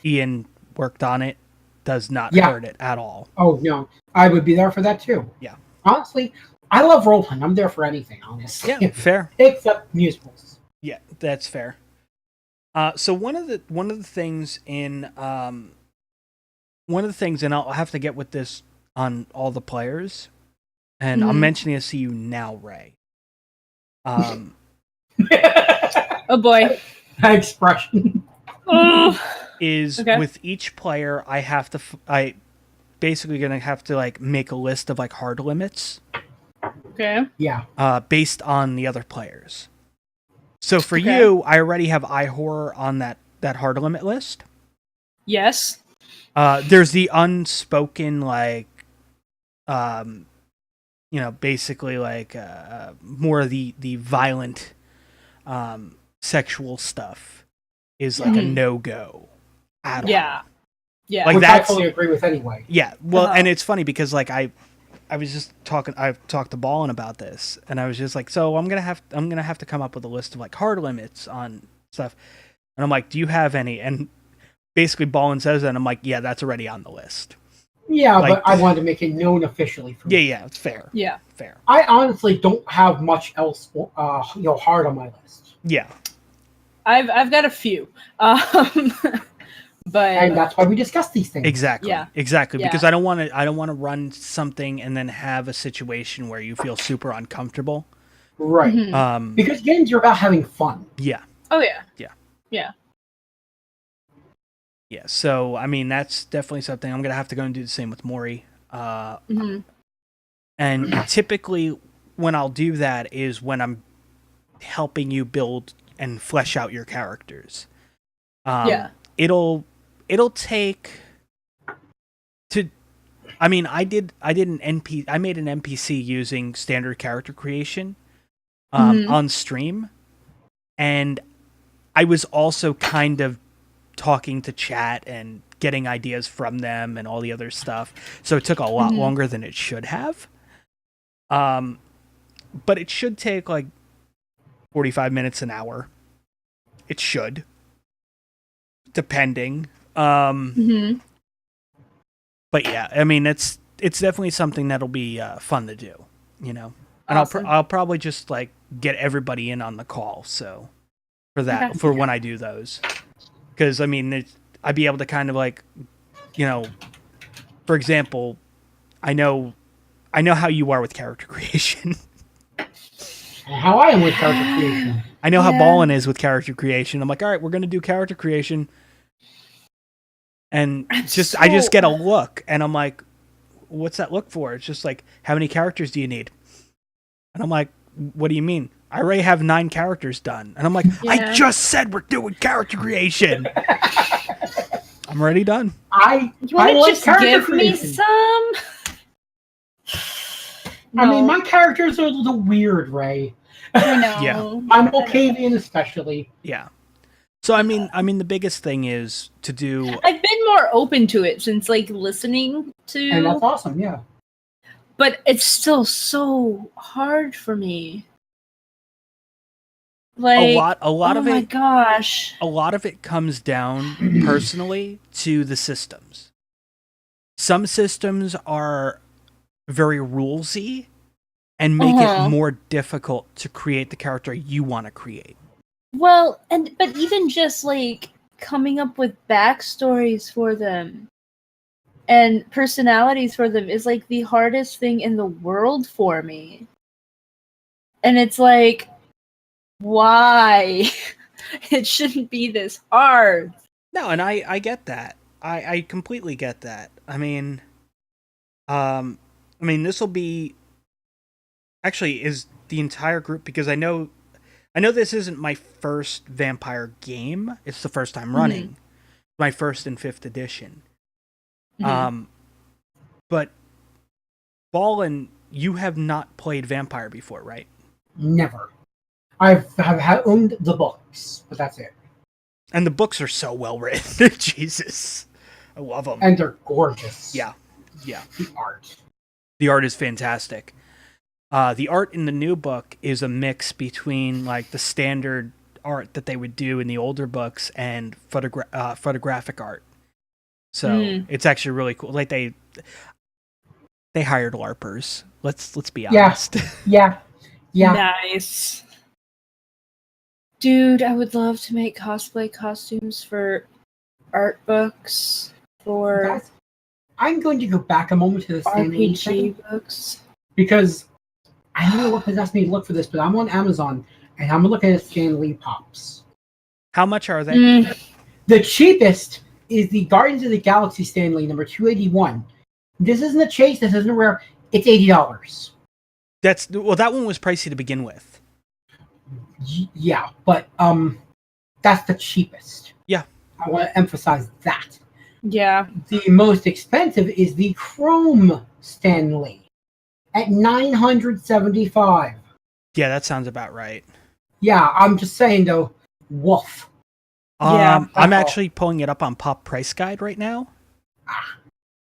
Ian worked on it does not hurt it at all. Oh no, I would be there for that too. Yeah. Honestly, I love role playing. I'm there for anything, honestly. Yeah, fair. Except musicals. Yeah, that's fair. So one of the things, and I'll have to get with this on all the players, and I'm mentioning this to you now, Ray. Oh boy. That expression. Is with each player, I basically gonna have to like make a list of like hard limits. Okay. Yeah. Based on the other players. So for you, I already have eye horror on that hard limit list. Yes. There's the unspoken, like, basically like more of the violent sexual stuff is like a no-go at all. Yeah. Like which I fully agree with anyway. Yeah. Well, and it's funny because like I was just I've talked to Ballin about this, and I was just like, so I'm gonna have to come up with a list of like hard limits on stuff, and I'm like, do you have any? And basically Ballin says that, and I'm like, yeah, that's already on the list. Yeah, like, but I wanted to make it known officially. For me. Yeah, it's fair. Yeah, fair. I honestly don't have much else, hard on my list. Yeah, I've got a few, but and that's why we discuss these things. Exactly. Yeah. Exactly. Yeah. Because I don't want to run something and then have a situation where you feel super uncomfortable. Right. Because games are about having fun. Yeah. Oh yeah. Yeah. Yeah. Yeah. So I mean, that's definitely something I'm gonna have to go and do the same with Mori. And typically, when I'll do that is when I'm helping you build and flesh out your characters. It'll take to. I mean, I made an NPC using standard character creation on stream, and I was also kind of talking to chat and getting ideas from them and all the other stuff. So it took a lot longer than it should have. But it should take like 45 minutes, an hour. It should. Depending. But yeah, I mean, it's definitely something that'll be fun to do, And Awesome. I'll probably just like get everybody in on the call. So for that, for when I do those, because I mean, I'd be able to kind of like, for example, I know how you are with character creation. How I am with character creation. I know how Ballin is with character creation. I'm like, all right, we're gonna do character creation, and I just get a look, and I'm like, what's that look for? It's just like, how many characters do you need? And I'm like, what do you mean? I already have 9 characters done, and I'm like, I just said we're doing character creation. I'm already done. You want to just give me some? No. I mean, my characters are a little weird, Ray. I know. Yeah. I'm Okavian especially. Yeah. So I mean, the biggest thing is to do. I've been more open to it since like listening to. And that's awesome, yeah. But it's still so hard for me. Like a lot of it. Oh my gosh. A lot of it comes down personally to the systems. Some systems are very rulesy and make it more difficult to create the character you want to create. Well, but even just like coming up with backstories for them and personalities for them is like the hardest thing in the world for me. And it's like, why? It shouldn't be this hard. No, and I get that. I completely get that. I mean, this will be actually is the entire group, because I know I know this isn't my first vampire game. It's the first time running. My first in 5th edition. But Ballin, you have not played vampire before, right? Never. I have owned the books, but that's it. And the books are so well written. Jesus. I love them. And they're gorgeous. Yeah. Yeah. The art. The art is fantastic. The art in the new book is a mix between like the standard art that they would do in the older books and photographic art. So it's actually really cool. Like they hired LARPers. Let's be honest. Yeah. Nice. Dude, I would love to make cosplay costumes for art books, for I'm going to go back a moment to the RPG books. Because I don't know what possessed me to look for this, but I'm on Amazon and I'm looking at Stan Lee pops. How much are they? The cheapest is the Guardians of the Galaxy Stan Lee number 281. This isn't a chase, this isn't a rare. It's $80. That one was pricey to begin with. Yeah, but that's the cheapest. Yeah. I want to emphasize that. Yeah. The most expensive is the Chrome Stan Lee at $975. Yeah, that sounds about right. Yeah, I'm just saying though, woof. Yeah, I'm actually pulling it up on Pop Price Guide right now.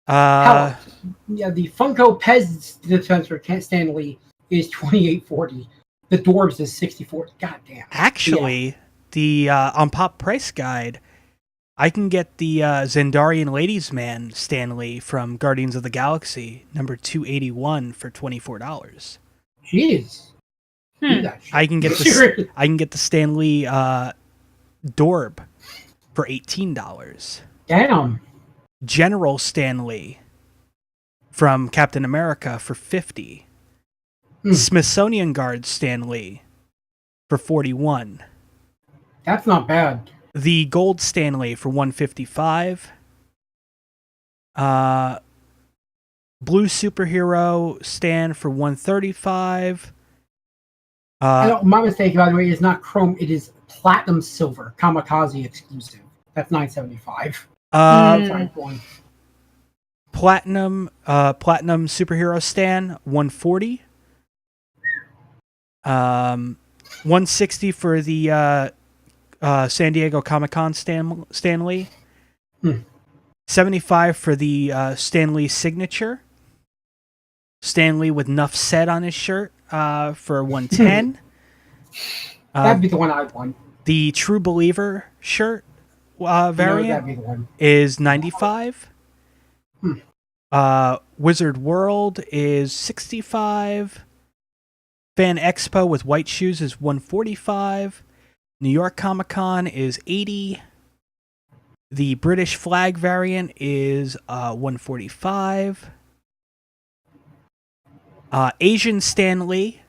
Yeah, the Funko Pez dispenser Stan Lee is $28.40. The Dwarves is $64. God damn. Actually, the on Pop Price Guide, I can get the Zendarian Ladies Man Stan Lee from Guardians of the Galaxy number 281 for $24. Jeez. I can get the Stan Lee Dorb for $18. Damn. General Stan Lee from Captain America for $50. Smithsonian Guard Stan Lee for $41. That's not bad. The Gold Stan Lee for $155. Blue Superhero Stan for $135. My mistake, by the way, is not Chrome. It is Platinum Silver, Kamikaze exclusive. That's $975. Platinum Superhero Stan $140. $160 for the San Diego Comic-Con Stan Lee. $75 for the Stan Lee signature. Stan Lee with Nuff Said on his shirt for $110. That'd be the one I want. The True Believer shirt variant is $95. Wizard World is $65. Fan Expo with white shoes is $145. New York Comic Con is $80. The British flag variant is $145. Asian Stan Lee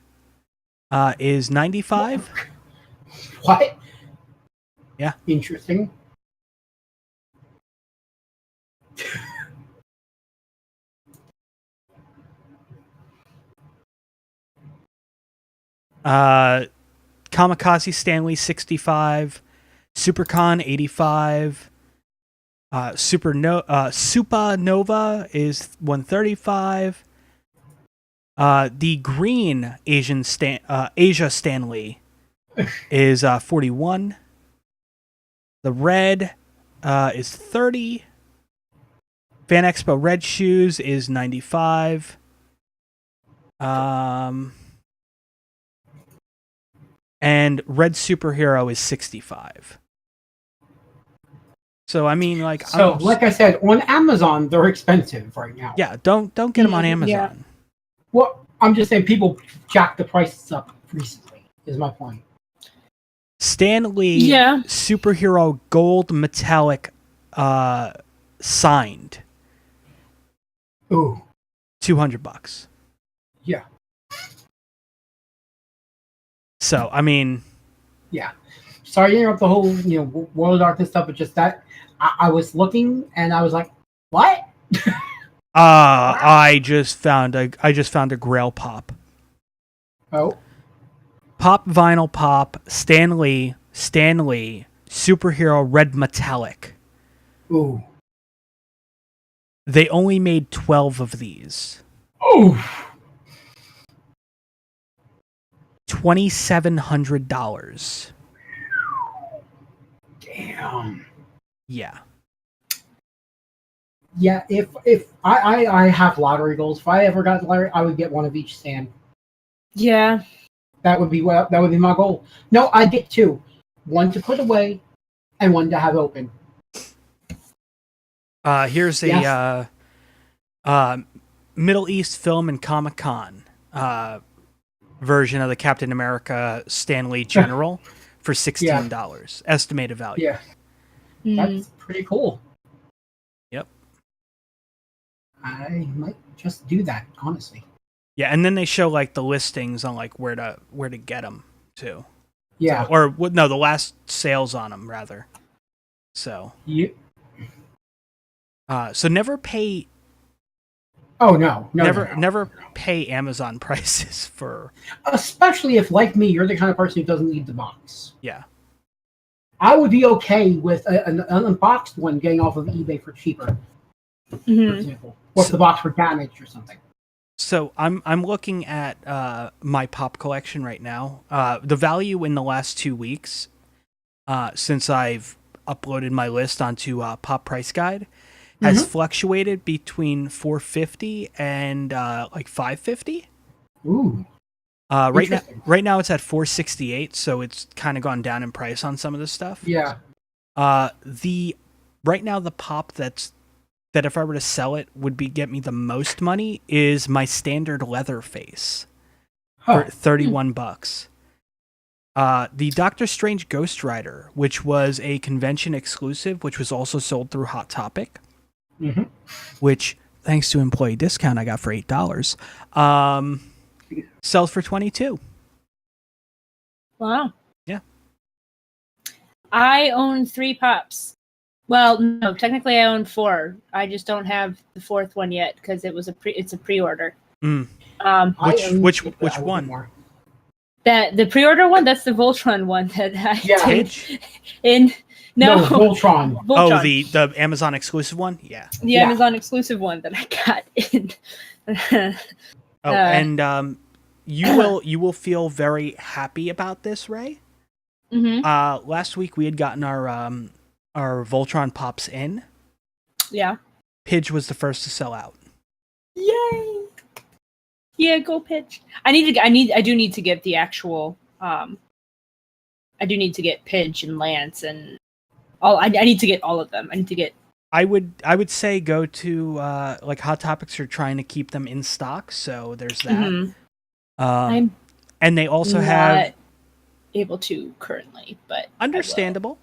is $95. What? Yeah. Interesting. Kamikaze Stan Lee $65. Supercon $85. Supernova is $135. The green Asia Stan Lee is $41. The red is $30. Fan Expo red shoes is $95. And red superhero is $65. So I mean, like, like I said, on Amazon they're expensive right now. Yeah, don't get them on Amazon. Yeah. Well, I'm just saying people jacked the prices up recently. Is my point. Stan Lee superhero gold metallic signed. Ooh. $200. Yeah. So I mean, yeah. Sorry to interrupt the whole World of Darkness stuff, but just that I was looking and I was like, what? I just found a Grail pop. Oh. Pop Vinyl Pop Stanley Superhero Red Metallic. Ooh. They only made 12 of these. Ooh. $2,700. Damn. Yeah. Yeah, if I have lottery goals. If I ever got lottery, I would get one of each stand. Yeah. That would be my goal. No, I'd get two. One to put away and one to have open. Here's a Middle East Film and Comic Con version of the Captain America Stanley General for $16. Estimated value. Yeah. That's pretty cool. Yep. I might just do that, honestly. Yeah, and then they show like the listings on like where to get them too. Yeah. So, the last sales on them rather. So. Yeah. So never pay. Oh no! Never pay Amazon prices for. Especially if, like me, you're the kind of person who doesn't need the box. Yeah. I would be okay with an unboxed one getting off of eBay for cheaper, for example, or if the box were damaged or something. So I'm looking at my pop collection right now. The value in the last 2 weeks, since I've uploaded my list onto Pop Price Guide, has fluctuated between $450 and like $550. Ooh. Right now it's at $468, so it's kind of gone down in price on some of this stuff. Yeah. Right now the pop that if I were to sell it would get me the most money is my standard leather face for $31. The Doctor Strange Ghost Rider, which was a convention exclusive, which was also sold through Hot Topic, which thanks to employee discount I got for $8. Sells for $22. Wow. Yeah. I own 3 pops. Well, no, technically I own 4. I just don't have the 4th one yet because it's a pre-order. Which one? The pre-order one, that's the Voltron one that I did in Voltron. Oh, the Amazon exclusive one? Yeah. The Amazon exclusive one that I got in. And you will feel very happy about this, Ray. Last week we had gotten our Voltron pops in. Yeah. Pidge was the first to sell out. Yay! Yeah, go Pidge. I do need to get the actual. I do need to get Pidge and Lance and all. I need to get all of them. I need to get. I would say go to like Hot Topics are trying to keep them in stock, so there's that. I'm and they also not have able to currently, but understandable.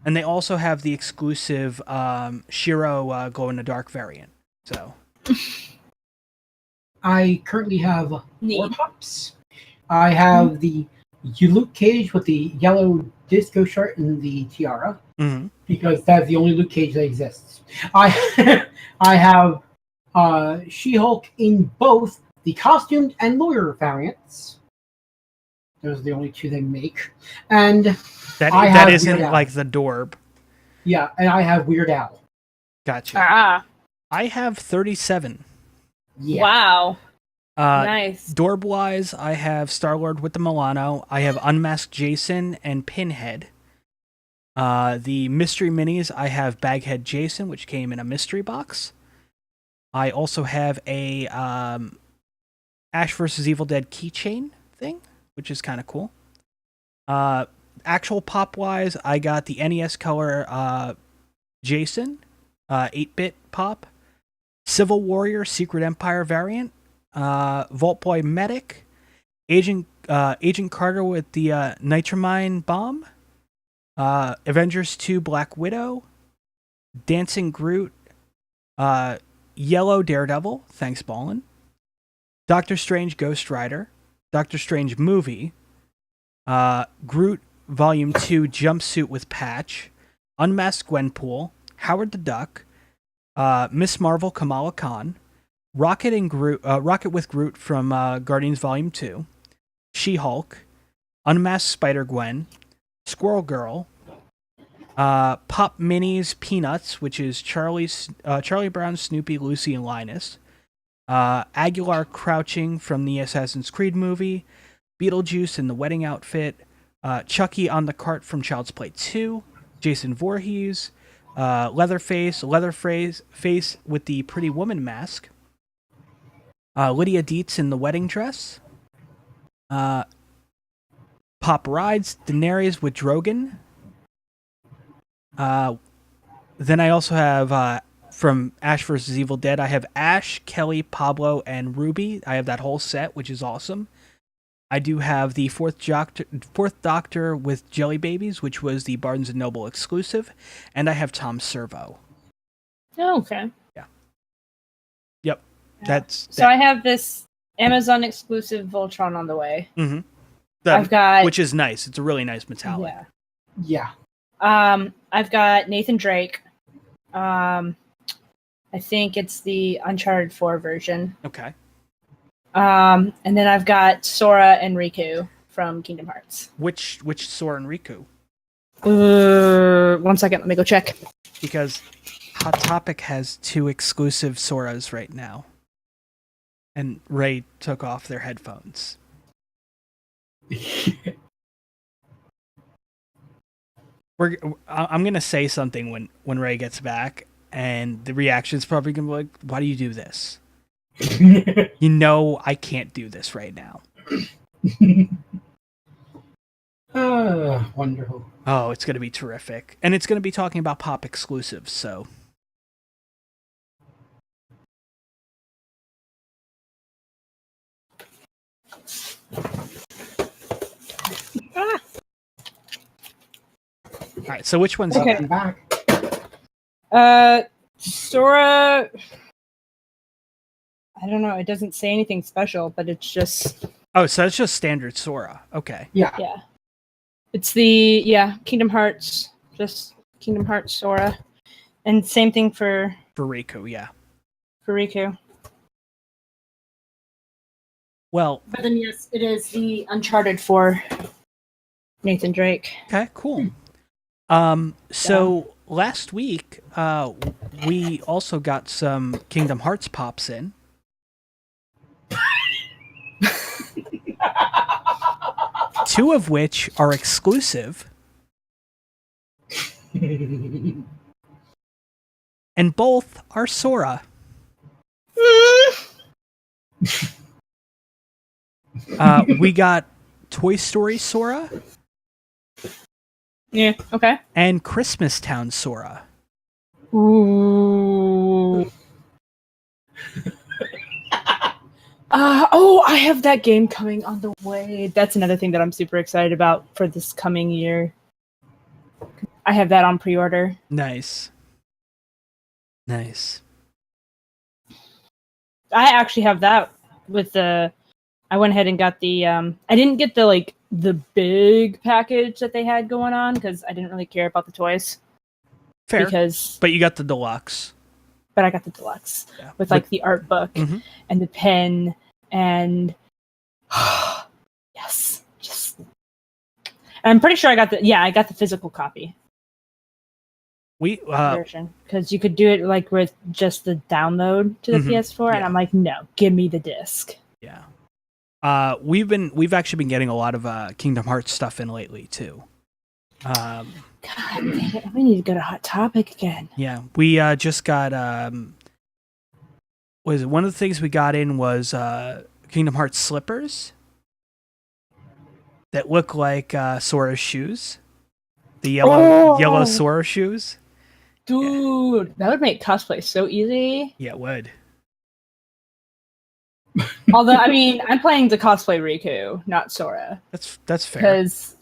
And they also have the exclusive Shiro Glow in the Dark variant. So I currently have 4 pops. I have the Luke Cage with the yellow disco shirt and the tiara, because that's the only Luke Cage that exists. I have She-Hulk in both the costumed and lawyer variants. Those are the only 2 they make. And that isn't like the Dorb. Yeah, and I have Weird Al. Gotcha. I have 37. Yeah. Wow. Nice. Dorb-wise, I have Star-Lord with the Milano. I have Unmasked Jason and Pinhead. The mystery minis, I have Baghead Jason, which came in a mystery box. I also have a Ash vs. Evil Dead keychain thing, which is kind of cool. Actual pop-wise, I got the NES color Jason, 8-bit pop. Civil Warrior Secret Empire variant. Vault Boy Medic. Agent Carter with the Nitramine bomb. Avengers 2 Black Widow. Dancing Groot. Yellow Daredevil. Thanks, Ballin. Doctor Strange Ghost Rider. Doctor Strange movie. Groot Volume 2 Jumpsuit with Patch. Unmasked Gwenpool. Howard the Duck. Miss Marvel Kamala Khan. Rocket with Groot from Guardians Volume 2. She-Hulk, Unmasked Spider-Gwen, Squirrel Girl, Pop Minis Peanuts, which is Charlie Brown, Snoopy, Lucy, and Linus, Aguilar Crouching from the Assassin's Creed movie, Beetlejuice in the wedding outfit, Chucky on the cart from Child's Play 2, Jason Voorhees, Leatherface with the Pretty Woman mask, Lydia Dietz in the wedding dress, Pop Rides, Daenerys with Drogon. Then I also have, from Ash vs. Evil Dead, I have Ash, Kelly, Pablo, and Ruby. I have that whole set, which is awesome. I do have the Fourth Doctor with Jelly Babies, which was the Barnes & Noble exclusive. And I have Tom Servo. Oh, okay. Yeah. Yep. Yeah. So I have this Amazon exclusive Voltron on the way. Mm-hmm. I've got... Which is nice. It's a really nice metallic. Yeah. I've got Nathan Drake. I think it's the Uncharted 4 version. Okay. And then I've got Sora and Riku from Kingdom Hearts. Which Sora and Riku? 1 second, let me go check. Because Hot Topic has 2 exclusive Soras right now. And Ray took off their headphones. I'm gonna say something when Ray gets back, and the reaction's probably gonna be like, "Why do you do this?" You know, I can't do this right now. Wonderful. Oh, it's gonna be terrific, and it's gonna be talking about pop exclusives. So, all right. So, which one's okay? Back. Sora. I don't know. It doesn't say anything special, but it's just. Oh, so it's just standard Sora. Okay. Yeah. Yeah. It's the Kingdom Hearts, just Kingdom Hearts Sora, and same thing for Riku. Yeah. For Riku. Well. But then yes, it is the Uncharted 4 Nathan Drake. Okay. Cool. So last week, we also got some Kingdom Hearts pops in. Two of which are exclusive. And both are Sora. We got Toy Story Sora. Yeah, okay. And Christmas Town Sora. Ooh. I have that game coming on the way. That's another thing that I'm super excited about for this coming year. I have that on pre-order. Nice. Nice. I actually have that with the... I went ahead and got the... I didn't get the big package that they had going on because I didn't really care about the toys. Fair. But you got the deluxe. But I got the deluxe with the art book and the pen and yes, just. I'm pretty sure I got the physical copy. Version because you could do it with just the download to the PS4, and I'm like, no, give me the disc. Yeah. We've actually been getting a lot of Kingdom Hearts stuff in lately too. God dang it, we need to go to Hot Topic again. Yeah, we just got one of the things we got in was Kingdom Hearts slippers that look like Sora's shoes. The yellow Sora shoes. Dude, that would make cosplay so easy. Yeah, it would. Although, I mean, I'm playing the cosplay Riku, not Sora. That's fair. Because,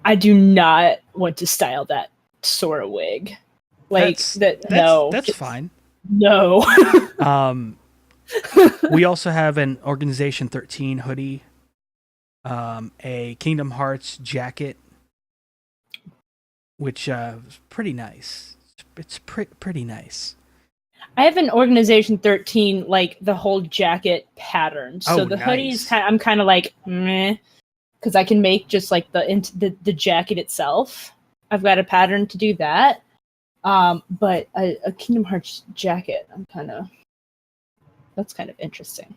I do not want to style that Sora wig. That's fine. No. We also have an Organization 13 hoodie, a Kingdom Hearts jacket, which is pretty nice. It's pretty nice. I have an Organization 13, like the whole jacket pattern. So the hoodies, I'm kind of like, meh, because I can make just like the jacket itself. I've got a pattern to do that. But a Kingdom Hearts jacket, that's kind of interesting.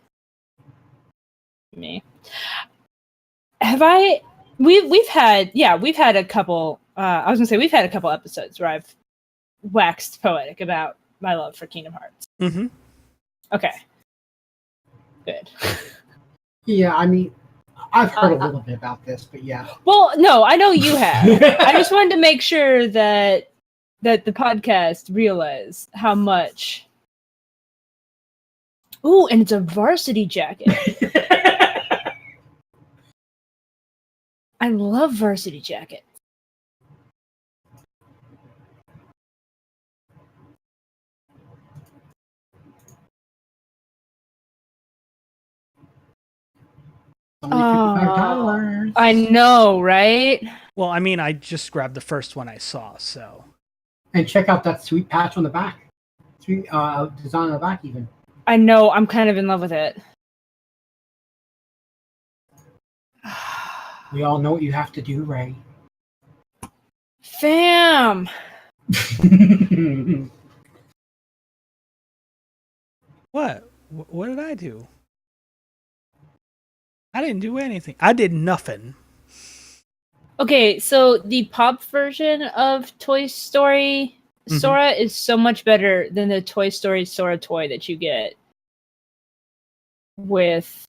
Me. We've had a couple, we've had a couple episodes where I've waxed poetic about my love for Kingdom Hearts. Mm-hmm. Okay. Good. Yeah, I mean, I've heard a little bit about this, but yeah. Well, no, I know you have. I just wanted to make sure that the podcast realized how much. Ooh, and it's a varsity jacket. I love varsity jackets. $55. I know, right? Well, I mean, I just grabbed the first one I saw, so. And check out that sweet patch on the back. Sweet design on the back, even. I know. I'm kind of in love with it. We all know what you have to do, Ray. Fam! What? What did I do? I didn't do anything. I did nothing. Okay, so the pop version of Toy Story Sora is so much better than the Toy Story Sora toy that you get with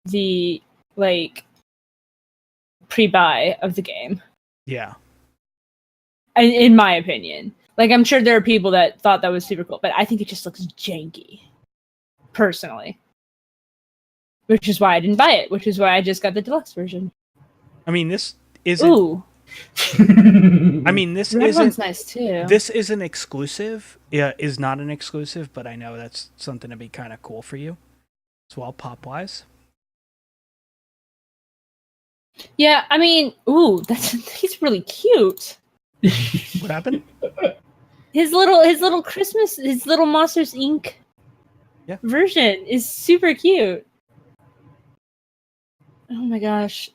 the, like, pre-buy of the game. Yeah. In my opinion. Like, I'm sure there are people that thought that was super cool, but I think it just looks janky. Personally. Which is why I didn't buy it, which is why I just got the deluxe version. I mean, this isn't... Ooh. I mean, this Red isn't... one's nice, too. This isn't exclusive. Yeah, is not an exclusive, but I know that's something to be kind of cool for you as well, pop-wise. Yeah, I mean, ooh, he's really cute. What happened? His little Christmas, his little Monsters Inc. version is super cute. Oh my gosh.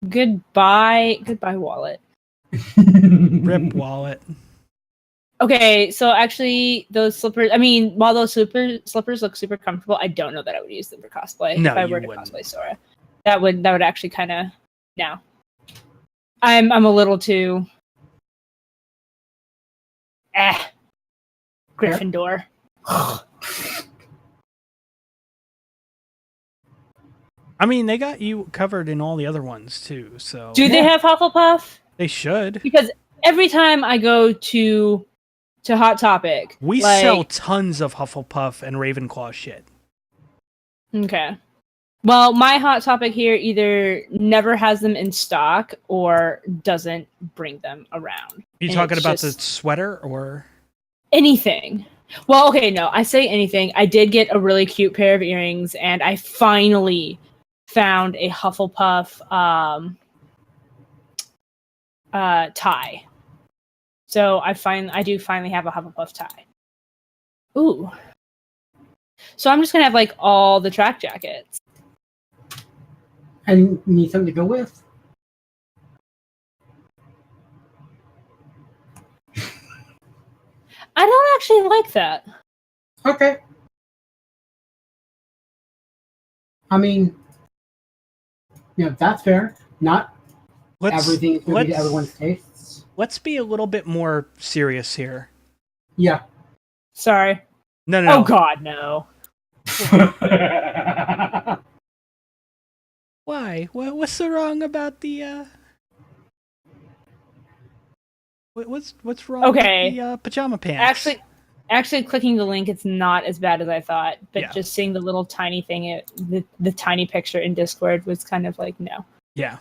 Goodbye wallet. Rip wallet. Okay, so actually those slippers, I mean, while those slippers look super comfortable, I don't know that I would use them for cosplay No, if I were to wouldn't. cosplay Sora. That would actually kind of no. I'm a little too Gryffindor. I mean, they got you covered in all the other ones too, so... Do they have Hufflepuff? They should. Because every time I go to Hot Topic... We sell tons of Hufflepuff and Ravenclaw shit. Okay. Well, my Hot Topic here either never has them in stock or doesn't bring them around. Are you talking about the sweater or... Anything. Well, okay, no, I say anything. I did get a really cute pair of earrings, and I finally found a Hufflepuff tie. So I do finally have a Hufflepuff tie. Ooh. So I'm just gonna have like all the track jackets. And need something to go with. I don't actually like that. Okay. I mean, that's fair. Not everything is going to be to everyone's tastes. Let's be a little bit more serious here. Yeah. Sorry. No. Oh God, no. Why? What's so wrong about the? What's wrong with the pajama pants? Actually, clicking the link, it's not as bad as I thought. But just seeing the little tiny thing, the tiny picture in Discord was kind of like no. Yeah.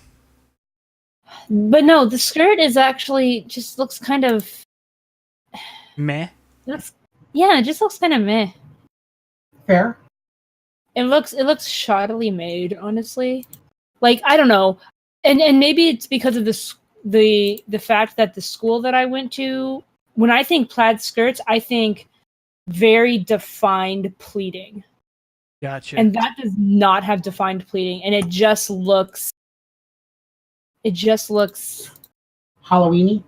But no, the skirt is actually just looks kind of meh. It just looks kind of meh. Fair. It looks shoddily made, honestly. Like, I don't know, and maybe it's because of the fact that the school that I went to, when I think plaid skirts, I think very defined pleating. Gotcha. And that does not have defined pleating, and it just looks Halloweeny.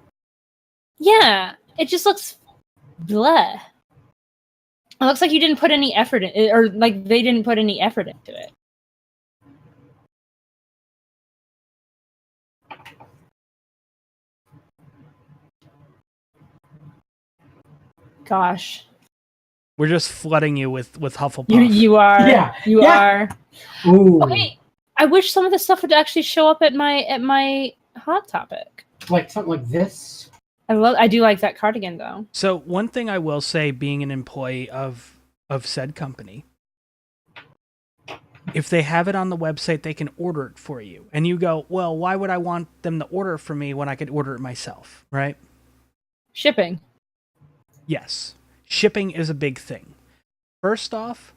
Yeah, it just looks bleh. It looks like you didn't put any effort in it, or like they didn't put any effort into it. Gosh. We're just flooding you with Hufflepuff. You are. Yeah. You are. Ooh. Okay. I wish some of this stuff would actually show up at my Hot Topic. Like something like this. I do like that cardigan though. So one thing I will say, being an employee of said company, if they have it on the website, they can order it for you. And you go, well, why would I want them to order it for me when I could order it myself, right? Shipping. Yes. Shipping is a big thing. First off,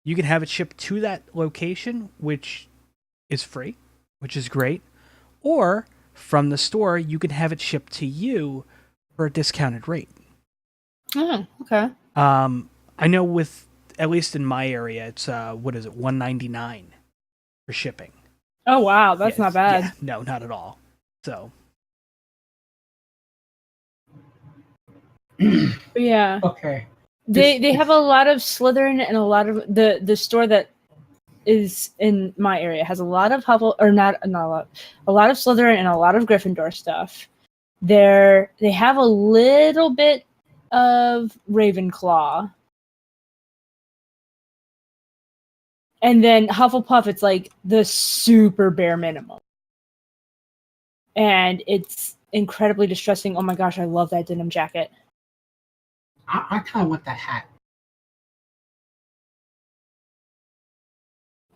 you can have it shipped to that location, which is free, which is great. Or from the store, you can have it shipped to you for a discounted rate. Oh, okay. I know with, at least in my area, it's what is it, $1.99 for shipping. Oh wow, that's not bad. Yeah, no, not at all. So yeah. Okay. They have a lot of Slytherin, and a lot of the store that is in my area has a lot of a lot of Slytherin and a lot of Gryffindor stuff. They have a little bit of Ravenclaw. And then Hufflepuff, it's like the super bare minimum. And it's incredibly distressing. Oh my gosh, I love that denim jacket. I kind of want that hat.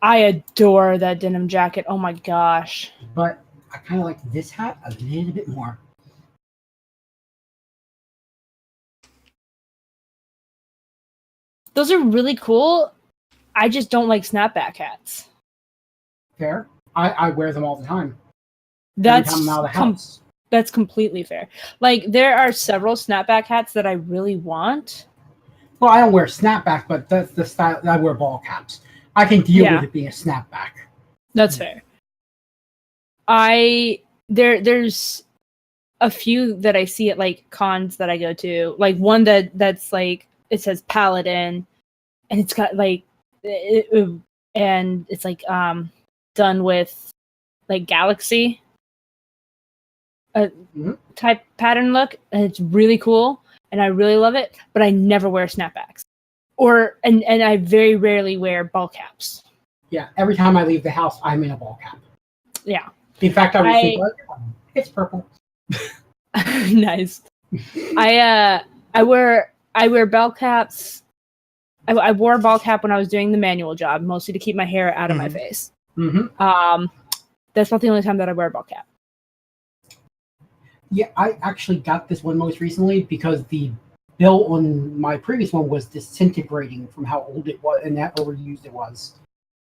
I adore that denim jacket. Oh my gosh. But I kind of like this hat a little bit more. Those are really cool. I just don't like snapback hats. Fair. I wear them all the time. That's Every time I'm out of the house. That's completely fair. Like, there are several snapback hats that I really want. Well, I don't wear snapback, but that's the style. I wear ball caps. I can deal Yeah. with it being a snapback. That's fair. There's a few that I see at like cons that I go to. Like one that's like, it says Paladin, and it's got like and it's like done with like galaxy type pattern look, and it's really cool, and I really love it. But I never wear snapbacks, and I very rarely wear ball caps. Yeah, every time I leave the house, I'm in a ball cap. Yeah. In fact, it's purple. Nice. I wear ball caps. I wore a ball cap when I was doing the manual job, mostly to keep my hair out of my face. Mm-hmm. That's not the only time that I wear a ball cap. Yeah, I actually got this one most recently because the bill on my previous one was disintegrating from how old it was and how overused it was.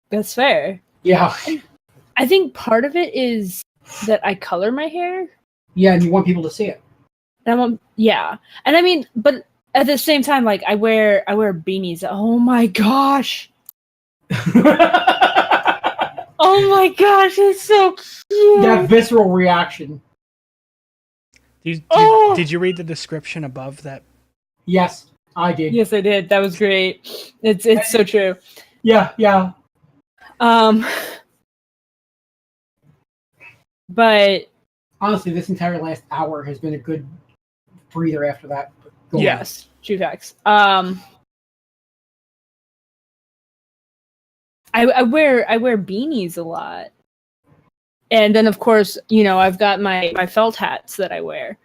That's fair. Yeah. I think part of it is that I color my hair. Yeah, and you want people to see it. And and I mean, but at the same time, like I wear beanies. Oh my gosh. Oh my gosh, it's so cute. That visceral reaction. Did you read the description above that? Yes, I did. Yes, I did. That was great. It's so true. Yeah. But honestly, this entire last hour has been a good breather after that. Yes, true facts. I wear beanies a lot. And then of course, I've got my felt hats that I wear.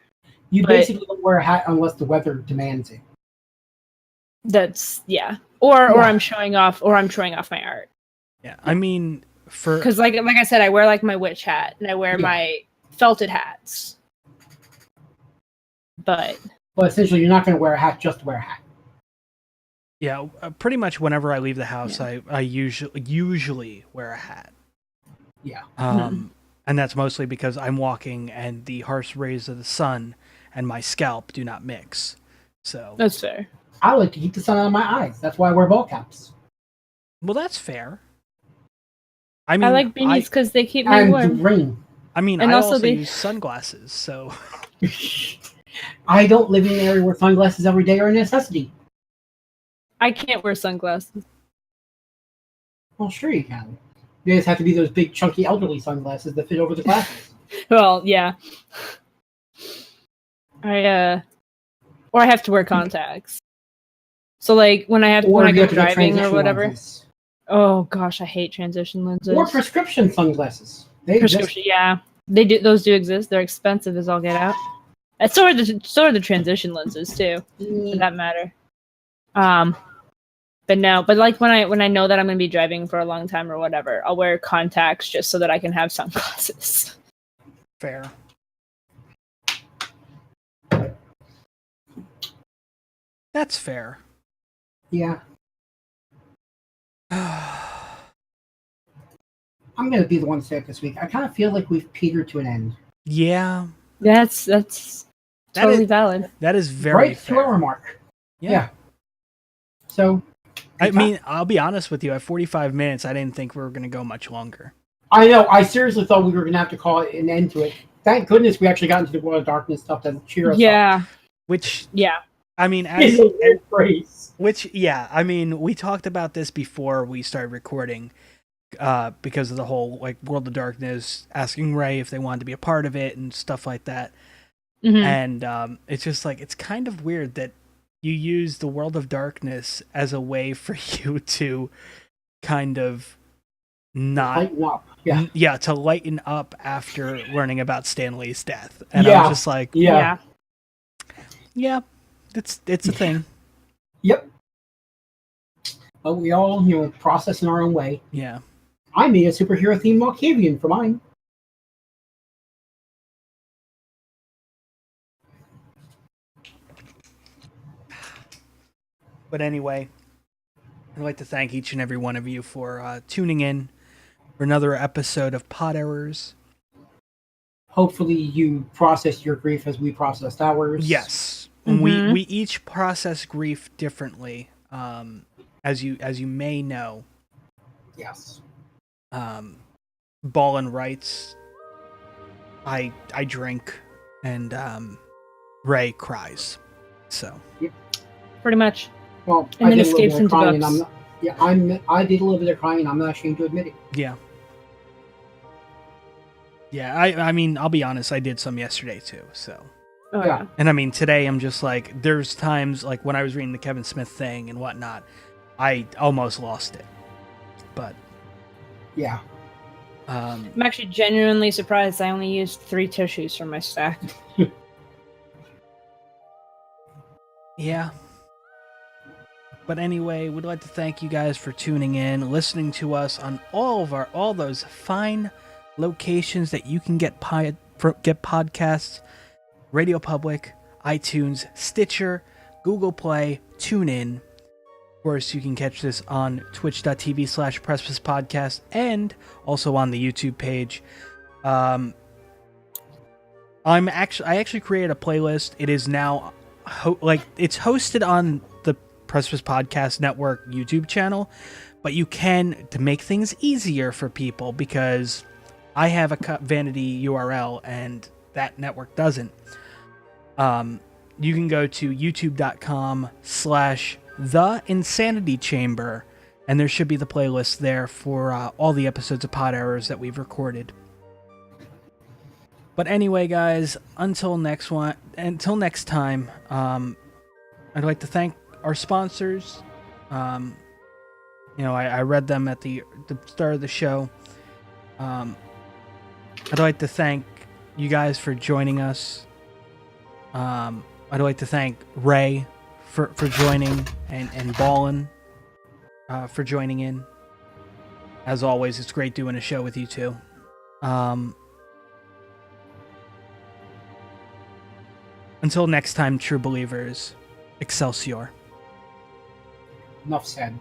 You basically don't wear a hat unless the weather demands it. That's Or I'm showing off my art. Yeah. I mean, because like I said, I wear like my witch hat and I wear my felted hats. But essentially, you're not going to wear a hat just to wear a hat. Yeah, pretty much whenever I leave the house, I usually wear a hat. Yeah. And that's mostly because I'm walking and the harsh rays of the sun and my scalp do not mix. So that's fair. I like to keep the sun out of my eyes. That's why I wear ball caps. Well, that's fair. I mean, I like beanies because they keep me And warm. rain. And and I also also they- use sunglasses, so I don't live in an area where sunglasses every day are a necessity. I can't wear sunglasses. Well, sure you can. They just have to be those big, chunky, elderly sunglasses that fit over the glasses. Well, yeah. Or I have to wear contacts. So like when I Or you go have to get driving or transition whatever. lenses. Oh gosh, I hate transition lenses. Or prescription sunglasses. They Prescription, exist. yeah. They do. Those do exist. They're expensive as all get out. And so are the transition lenses too, for that matter. But no. But like when I know that I'm gonna be driving for a long time or whatever, I'll wear contacts just so that I can have sunglasses. fair. That's fair. Yeah. I'm going to be the one to say it this week. I kind of feel like we've petered to an end. Yeah, That's That totally is- valid. that is very Right fair. 2 hour mark. Yeah. So. I mean, I'll be honest with you. At 45 minutes, I didn't think we were going to go much longer. I know. I seriously thought we were going to have to call it an end to it. Thank goodness we actually got into the World of Darkness stuff to cheer us up. Yeah. Which, Yeah. I mean, It's a weird phrase. I mean, we talked about this before we started recording, because of the whole like World of Darkness, asking Ray if they wanted to be a part of it and stuff like that. Mhm. And it's just like it's kind of weird that you use the World of Darkness as a way for you to kind of not Lighten up. Yeah. to lighten up after learning about Stanley's death. And I Yeah. was just like, Yeah. yeah, it's a thing. Yep. But we all, process in our own way. Yeah. I made a superhero themed Malkavian for mine. But anyway, I'd like to thank each and every one of you for tuning in for another episode of Pod Errors. Hopefully you process your grief as we processed ours. Yes, Mhm. we each process grief differently. As you may know, Yes. Ballin writes, I drink, and Ray cries. So Pretty much. Well, And I then did a little escapes bit of into crying, and books. I did a little bit of crying, and I'm not ashamed to admit it. yeah. Yeah, I mean, I'll be honest, I did some yesterday too, so. Oh, Yeah. yeah. And I mean, today I'm just like, there's times, like, when I was reading the Kevin Smith thing and whatnot, I almost lost it. But, Yeah. I'm actually genuinely surprised I only used 3 tissues from my stack. yeah. But anyway, we'd like to thank you guys for tuning in, listening to us on all those fine locations that you can get podcasts: Radio Public, iTunes, Stitcher, Google Play, TuneIn. Of course, you can catch this on twitch.tv/PrecipicePodcast and also on the YouTube page. I actually created a playlist. It is now it's hosted on the Precipice Podcast Network YouTube channel, but you can, to make things easier for people, because I have a vanity URL and that network doesn't. You can go to youtube.com/TheInsanityChamber, and there should be the playlist there for all the episodes of Pod Errors that we've recorded. But anyway, guys, until next time, I'd like to thank our sponsors. I read them at the start of the show. I'd like to thank you guys for joining us. I'd like to thank Ray for joining, and Ballin for joining in. As always, it's great doing a show with you two. Until next time, true believers, Excelsior. Enough said.